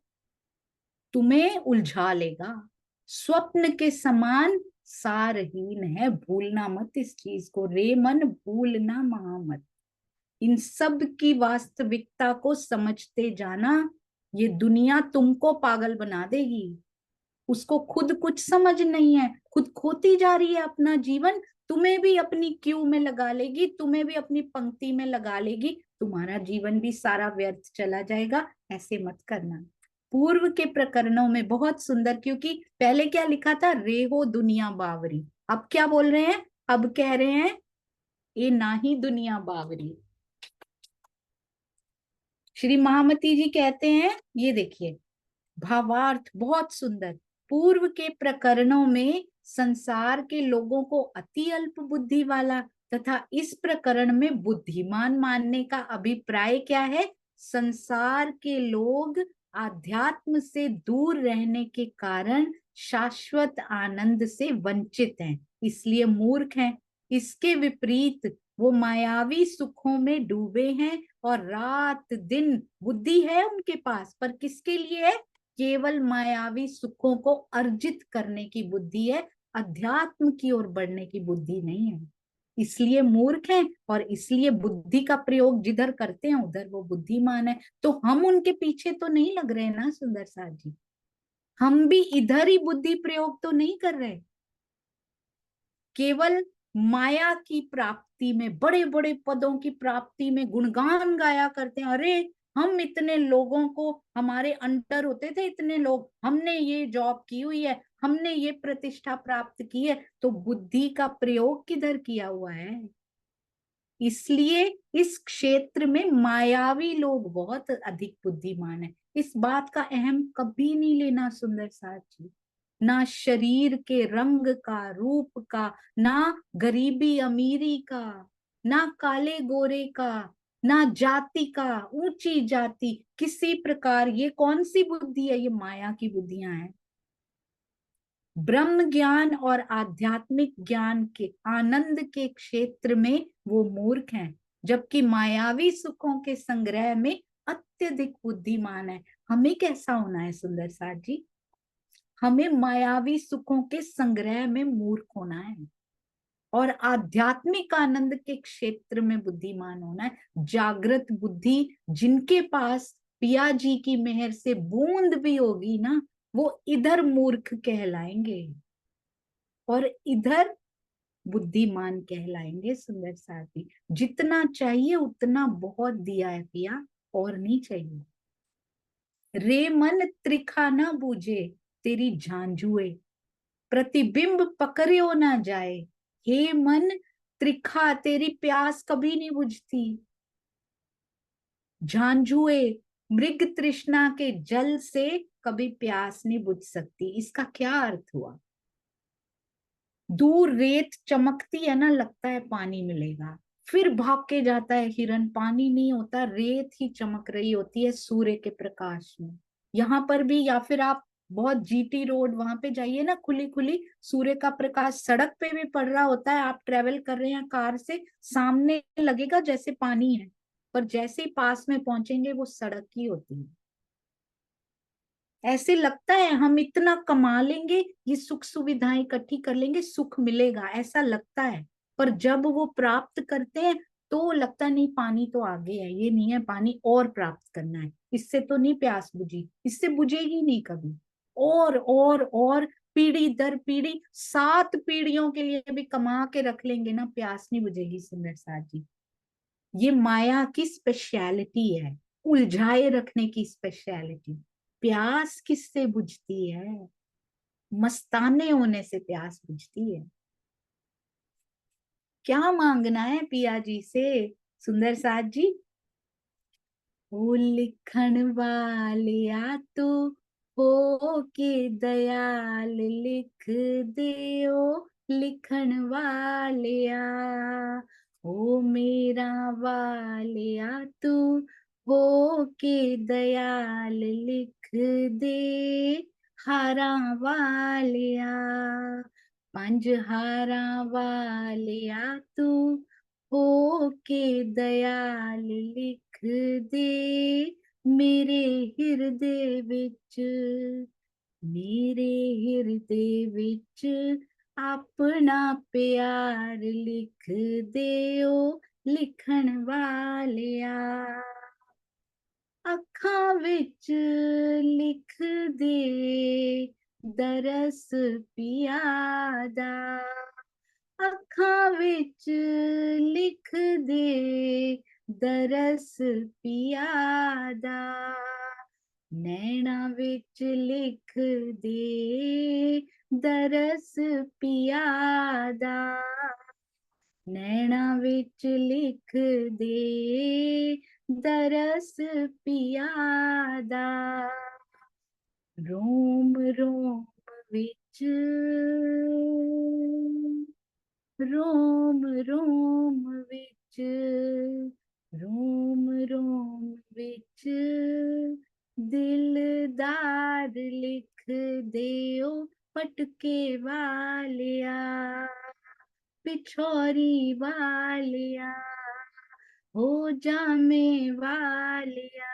S1: तुम्हें उलझा लेगा, स्वप्न के समान सारहीन है, भूलना मत इस चीज को, रे मन भूलना महामत। इन सब की वास्तविकता को समझते जाना। ये दुनिया तुमको पागल बना देगी। उसको खुद कुछ समझ नहीं है, खुद खोती जा रही है अपना जीवन, तुम्हें भी अपनी क्यू में लगा लेगी, तुम्हें भी अपनी पंक्ति में लगा लेगी, तुम्हारा जीवन भी सारा व्यर्थ चला जाएगा। ऐसे मत करना। पूर्व के प्रकरणों में बहुत सुंदर, क्योंकि पहले क्या लिखा था, रे हो दुनिया बावरी, अब क्या बोल रहे हैं, अब कह रहे हैं ये ना ही दुनिया बावरी। श्री महामती जी कहते हैं, ये देखिए भावार्थ बहुत सुंदर। पूर्व के प्रकरणों में संसार के लोगों को अति अल्प बुद्धि वाला तथा इस प्रकरण में बुद्धिमान मानने का अभिप्राय क्या है। संसार के लोग आध्यात्म से दूर रहने के कारण शाश्वत आनंद से वंचित हैं, इसलिए मूर्ख हैं। इसके विपरीत वो मायावी सुखों में डूबे हैं और रात दिन बुद्धि है उनके पास, पर किसके लिए है, केवल मायावी सुखों को अर्जित करने की बुद्धि है, अध्यात्म की ओर बढ़ने की बुद्धि नहीं है। इसलिए मूर्ख हैं और इसलिए बुद्धि का प्रयोग जिधर करते हैं उधर वो बुद्धिमान है। तो हम उनके पीछे तो नहीं लग रहे ना सुंदर साथ जी, हम भी इधर ही बुद्धि प्रयोग तो नहीं कर रहे। केवल माया की प्राप्ति में, बड़े बड़े पदों की प्राप्ति में गुणगान गाया करते हैं, अरे हम इतने लोगों को, हमारे अंडर होते थे इतने लोग, हमने ये जॉब की हुई है, हमने ये प्रतिष्ठा प्राप्त की है। तो बुद्धि का प्रयोग किधर किया हुआ है। इसलिए इस क्षेत्र में मायावी लोग बहुत अधिक बुद्धिमान है। इस बात का अहम कभी नहीं लेना सुंदर साथ जी, ना शरीर के रंग का, रूप का, ना गरीबी अमीरी का, ना काले गोरे का, ना जाति का, ऊंची जाति, किसी प्रकार। ये कौन सी बुद्धि है, ये माया की बुद्धियां हैं। ब्रह्म ज्ञान और आध्यात्मिक ज्ञान के आनंद के क्षेत्र में वो मूर्ख हैं, जबकि मायावी सुखों के संग्रह में अत्यधिक बुद्धिमान है। हमें कैसा होना है सुंदर साथ जी, हमें मायावी सुखों के संग्रह में मूर्ख होना है और आध्यात्मिक आनंद के क्षेत्र में बुद्धिमान होना है। जागृत बुद्धि जिनके पास पिया जी की मेहर से बूंद भी होगी ना, वो इधर मूर्ख कहलाएंगे और इधर बुद्धिमान कहलाएंगे। सुंदर साथी, जितना चाहिए उतना बहुत दिया है पिया, और नहीं चाहिए। रे मन त्रिखा ना बूझे तेरी झांझुए, प्रतिबिंब पकड़ियो ना जाए। हे मन त्रिखा, तेरी प्यास कभी नहीं बुझती। झांझुए, मृग तृष्णा के जल से कभी प्यास नहीं बुझ सकती। इसका क्या अर्थ हुआ, दूर रेत चमकती है ना, लगता है पानी मिलेगा, फिर भाग के जाता है हिरन, पानी नहीं होता, रेत ही चमक रही होती है सूर्य के प्रकाश में। यहाँ पर भी, या फिर आप बहुत जीटी रोड वहां पे जाइए ना, खुली खुली सूर्य का प्रकाश सड़क पे भी पड़ रहा होता है, आप ट्रेवल कर रहे हैं कार से, सामने लगेगा जैसे पानी है, पर जैसे ही पास में पहुंचेंगे वो सड़क ही होती है। ऐसे लगता है हम इतना कमा लेंगे, ये सुख सुविधाएं इकट्ठी कर लेंगे, सुख मिलेगा, ऐसा लगता है। पर जब वो प्राप्त करते हैं तो लगता नहीं, पानी तो आगे है, ये नहीं है, पानी और प्राप्त करना है, इससे तो नहीं प्यास बुझी, इससे बुझेगी नहीं कभी। और पीढ़ी दर पीढ़ी, 7 पीढ़ियों के लिए भी कमा के रख लेंगे ना, प्यास नहीं बुझेगी सुंदर साथ जी। ये माया की स्पेशलिटी है, उलझाए रखने की स्पेशलिटी। प्यास किससे बुझती है, मस्ताने होने से प्यास बुझती है। क्या मांगना है पिया जी से सुंदर साथ जी, ओ लिखण वालिया तू हो के दयाल, लिख दे ओ लिखण वालिया, ओ मेरा वालिया तू हो के दयाल, लिख दे हारा वालिया, पंज हारा वालिया तू हो के दयाल, लिख दे मेरे ਹਿਰਦੇ ਵਿੱਚ, मेरे ਹਿਰਦੇ ਵਿੱਚ ਆਪਣਾ ਪਿਆਰ, लिख दे ओ लिखण वालिया। ਅੱਖਾਂ ਵਿੱਚ ਲਿਖ ਦੇ ਦਰਸ ਪਿਆ ਦਾ। ਅੱਖਾਂ ਵਿੱਚ ਲਿਖ ਦੇ ਦਰਸ ਪਿਆ ਦਾ। ਨੈਣਾ ਵਿੱਚ ਲਿਖ ਦੇ ਦਰਸ ਪਿਆ ਦਾ। ਨੈਣਾ ਵਿੱਚ ਲਿਖ ਦੇ ਦਰਸ ਪਿਆ ਦਾ। ਰੋਮ ਰੋਮ ਵਿੱਚ ਰੋਮ ਰੋਮ ਵਿੱਚ ਰੋਮ ਰੋਮ ਵਿੱਚ ਦਿਲਦਾਰ ਲਿਖ ਦਿਓ ਪਟਕੇ ਵਾਲਿਆ। पिछोरी वालिया हो जामे वालिया।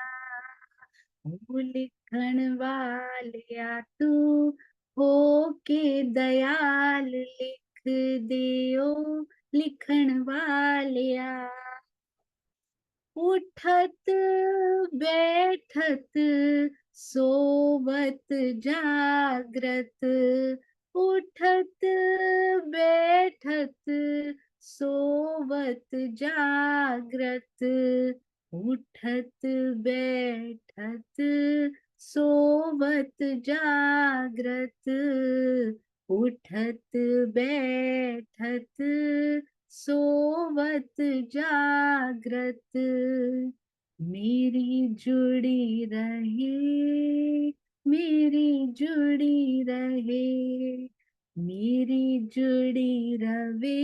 S1: हो लिखण वालिया तू हो के दयाल लिख दियो लिखण वालिया। उठत बैठत सोवत जागृत। उठत बैठत सोवत जागृत। उठत बैठत सोवत जागृत। उठत बैठत सोवत जागृत। मेरी जुड़ी रहे मेरी जुड़ी रहे मेरी जुड़ी रवे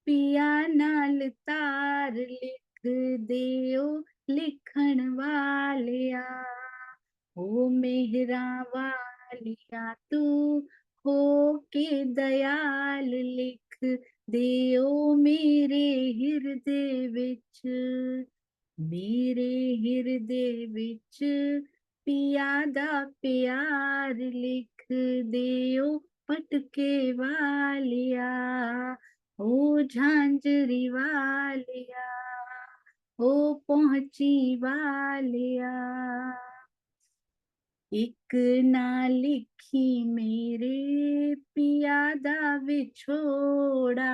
S1: पिया नाल तार लिख दियो लिखण वालिया। ओ मेहरा वालिया तू हो के दयाल लिख दियो मेरे हिरदे विच। मेरे हिरदे विच पिया दा प्यार लिख दियो पटके वालिया। ओ झांझरी वालिया ओ पहुंची वालिया। एक ना लिखी मेरे पिया दा विछोड़ा।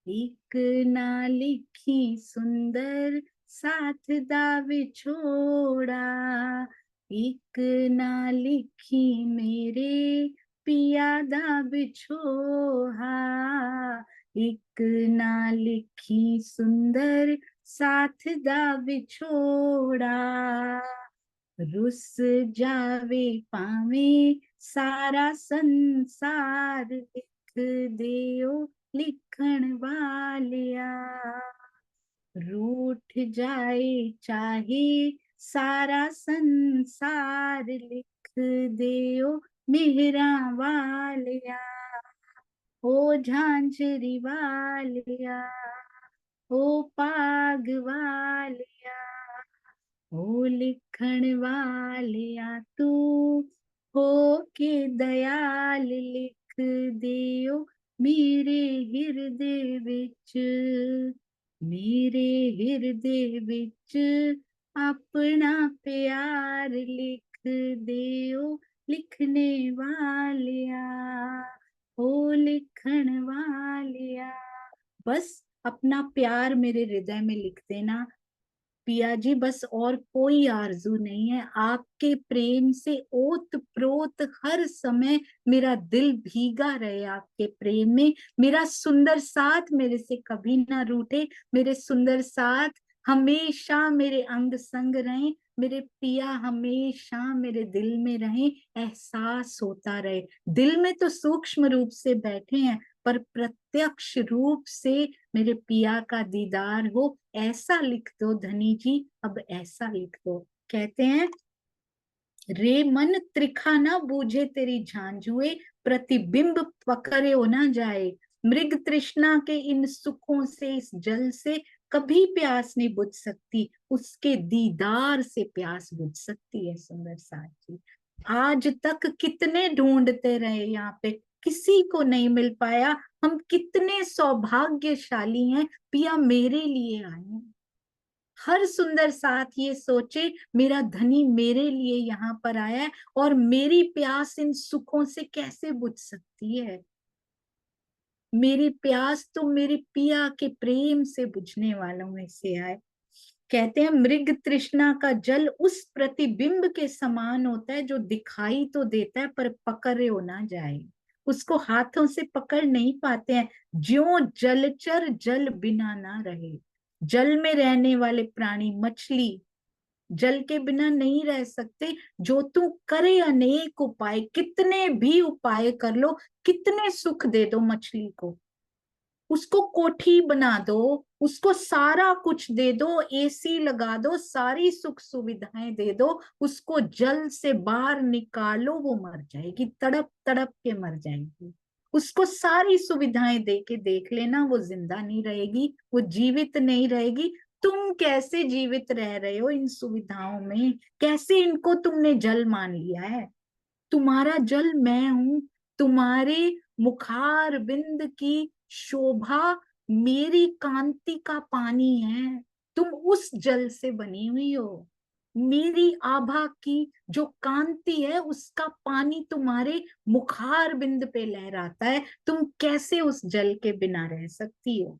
S1: एक ना लिखी सुंदर साथ दा विछोड़ा। एक ना लिखी मेरे पिया दा विछोहा। एक ना लिखी सुंदर साथ दा विछोड़ा। रुस जावे पावे सारा संसार लिख दियो लिखण वालिया। रूठ जाए चाहे सारा संसार लिख दियो मेहरा वालिया। ओ झांझरी वालिया ओ पाग वालिया। ओ लिखण वालिया तू हो के दयाल लिख दियो मेरे हिरदे विच। मेरे हिरदे विच अपना प्यार लिख दियो लिखने वालिया। ओ लिखण वालिया। बस अपना प्यार मेरे हृदय में लिख देना पिया जी, बस और कोई आरजू नहीं है। आपके प्रेम से ओत प्रोत हर समय मेरा दिल भीगा रहे आपके प्रेम में। मेरा सुंदर साथ मेरे से कभी ना रूठे। मेरे सुंदर साथ हमेशा मेरे अंग संग रहें। मेरे पिया हमेशा मेरे दिल में रहें। एहसास होता रहे दिल में तो सूक्ष्म रूप से बैठे हैं पर प्रत्यक्ष रूप से मेरे पिया का दीदार हो। ऐसा लिख दो धनी जी, अब ऐसा लिख दो। कहते हैं रे मन त्रिखा ना बूझे तेरी झांझुए। प्रतिबिंब पकड़े हो ना जाए। मृग तृष्णा के इन सुखों से इस जल से कभी प्यास नहीं बुझ सकती। उसके दीदार से प्यास बुझ सकती है। सुंदर साथ जी, आज तक कितने ढूंढते रहे यहाँ पे, किसी को नहीं मिल पाया। हम कितने सौभाग्यशाली हैं, पिया मेरे लिए आए हैं। हर सुंदर साथ ये सोचे, मेरा धनी मेरे लिए यहाँ पर आया है, और मेरी प्यास इन सुखों से कैसे बुझ सकती है। मेरी प्यास तो मेरे पिया के प्रेम से बुझने वालों में से आए। कहते हैं मृग तृष्णा का जल उस प्रतिबिंब के समान होता है जो दिखाई तो देता है पर पकड़े हो ना जाए। उसको हाथों से पकड़ नहीं पाते हैं। ज्यों जलचर जल बिना ना रहे। जल में रहने वाले प्राणी, मछली जल के बिना नहीं रह सकते। जो तू करे अनेक उपाय, कितने भी उपाय कर लो, कितने सुख दे दो मछली को, उसको कोठी बना दो, उसको सारा कुछ दे दो, एसी लगा दो, सारी सुख सुविधाएं दे दो, उसको जल से बाहर निकालो, वो मर जाएगी, तड़प तड़प के मर जाएगी। उसको सारी सुविधाएं दे के देख लेना, वो जिंदा नहीं रहेगी, वो जीवित नहीं रहेगी। तुम कैसे जीवित रह रहे हो इन सुविधाओं में? कैसे इनको तुमने जल मान लिया है? तुम्हारा जल मैं हूं। तुम्हारे मुखार बिंद की शोभा मेरी कांति का पानी है। तुम उस जल से बनी हुई हो। मेरी आभा की जो कांति है, उसका पानी तुम्हारे मुखार बिंद पे लहराता है। तुम कैसे उस जल के बिना रह सकती हो?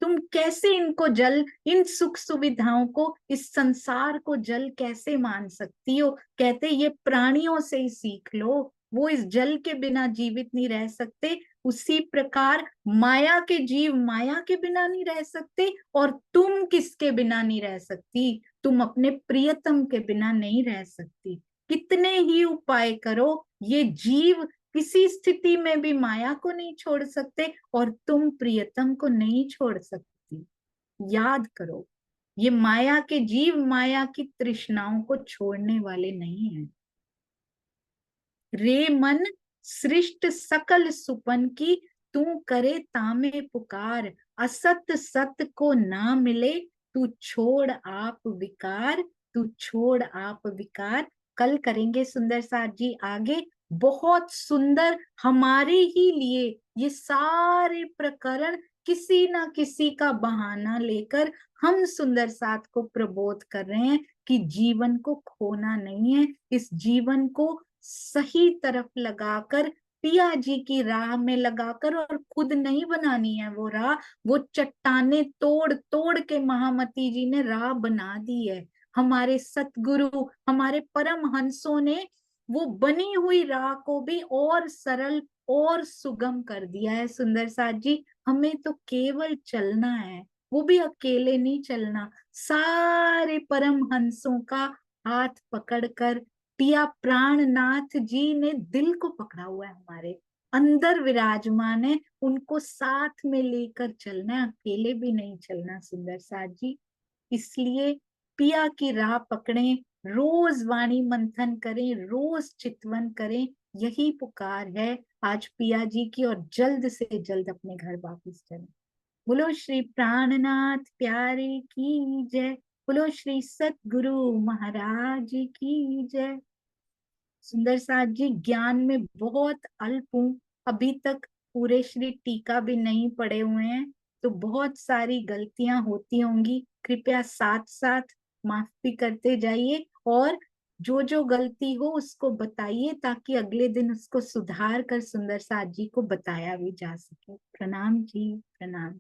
S1: तुम कैसे इनको जल, इन सुख सुविधाओं को, इस संसार को जल कैसे मान सकती हो? कहते ये प्राणियों से ही सीख लो, वो इस जल के बिना जीवित नहीं रह सकते। उसी प्रकार माया के जीव माया के बिना नहीं रह सकते, और तुम किसके बिना नहीं रह सकती? तुम अपने प्रियतम के बिना नहीं रह सकती। कितने ही उपाय करो, ये जीव किसी स्थिति में भी माया को नहीं छोड़ सकते, और तुम प्रियतम को नहीं छोड़ सकती। याद करो, ये माया के जीव माया की तृष्णाओं को छोड़ने वाले नहीं हैं। रे मन सृष्ट सकल सुपन की, तू करे तामे पुकार। असत सत को ना मिले, तू छोड़ आप विकार। तू छोड़ आप विकार। कल करेंगे सुंदर साथ जी आगे, बहुत सुंदर हमारे ही लिए ये सारे प्रकरण किसी ना किसी का बहाना लेकर हम सुंदर साथ को प्रबोध कर रहे हैं कि जीवन को खोना नहीं है। इस जीवन को सही तरफ लगाकर, पिया जी की राह में लगाकर, और खुद नहीं बनानी है वो राह, वो चट्टाने तोड़ तोड़ के महामती जी ने राह बना दी है। हमारे सतगुरु, हमारे परम हंसों ने वो बनी हुई राह को भी और सरल और सुगम कर दिया है। सुंदर साथ जी, हमें तो केवल चलना है, वो भी अकेले नहीं चलना, सारे परम हंसों का हाथ पकड़कर। पिया प्राणनाथ जी ने दिल को पकड़ा हुआ है, हमारे अंदर विराजमान है, उनको साथ में लेकर चलना है, अकेले भी नहीं चलना सुंदर साथ जी। इसलिए पिया की राह पकड़ें, रोज वाणी मंथन करें, रोज चितवन करें, यही पुकार है आज पिया जी की, और जल्द से जल्द अपने घर वापस चलें। बोलो श्री प्राणनाथ प्यारे की जय। बोलो श्री सतगुरु महाराज की जय। सुंदर साथ जी, ज्ञान में बहुत अल्प हूँ, अभी तक पूरे श्री टीका भी नहीं पढ़े हुए हैं, तो बहुत सारी गलतियां होती होंगी, कृपया साथ साथ माफी करते जाइए, और जो जो गलती हो उसको बताइए, ताकि अगले दिन उसको सुधार कर सुंदर साथ जी को बताया भी जा सके। प्रणाम जी, प्रणाम।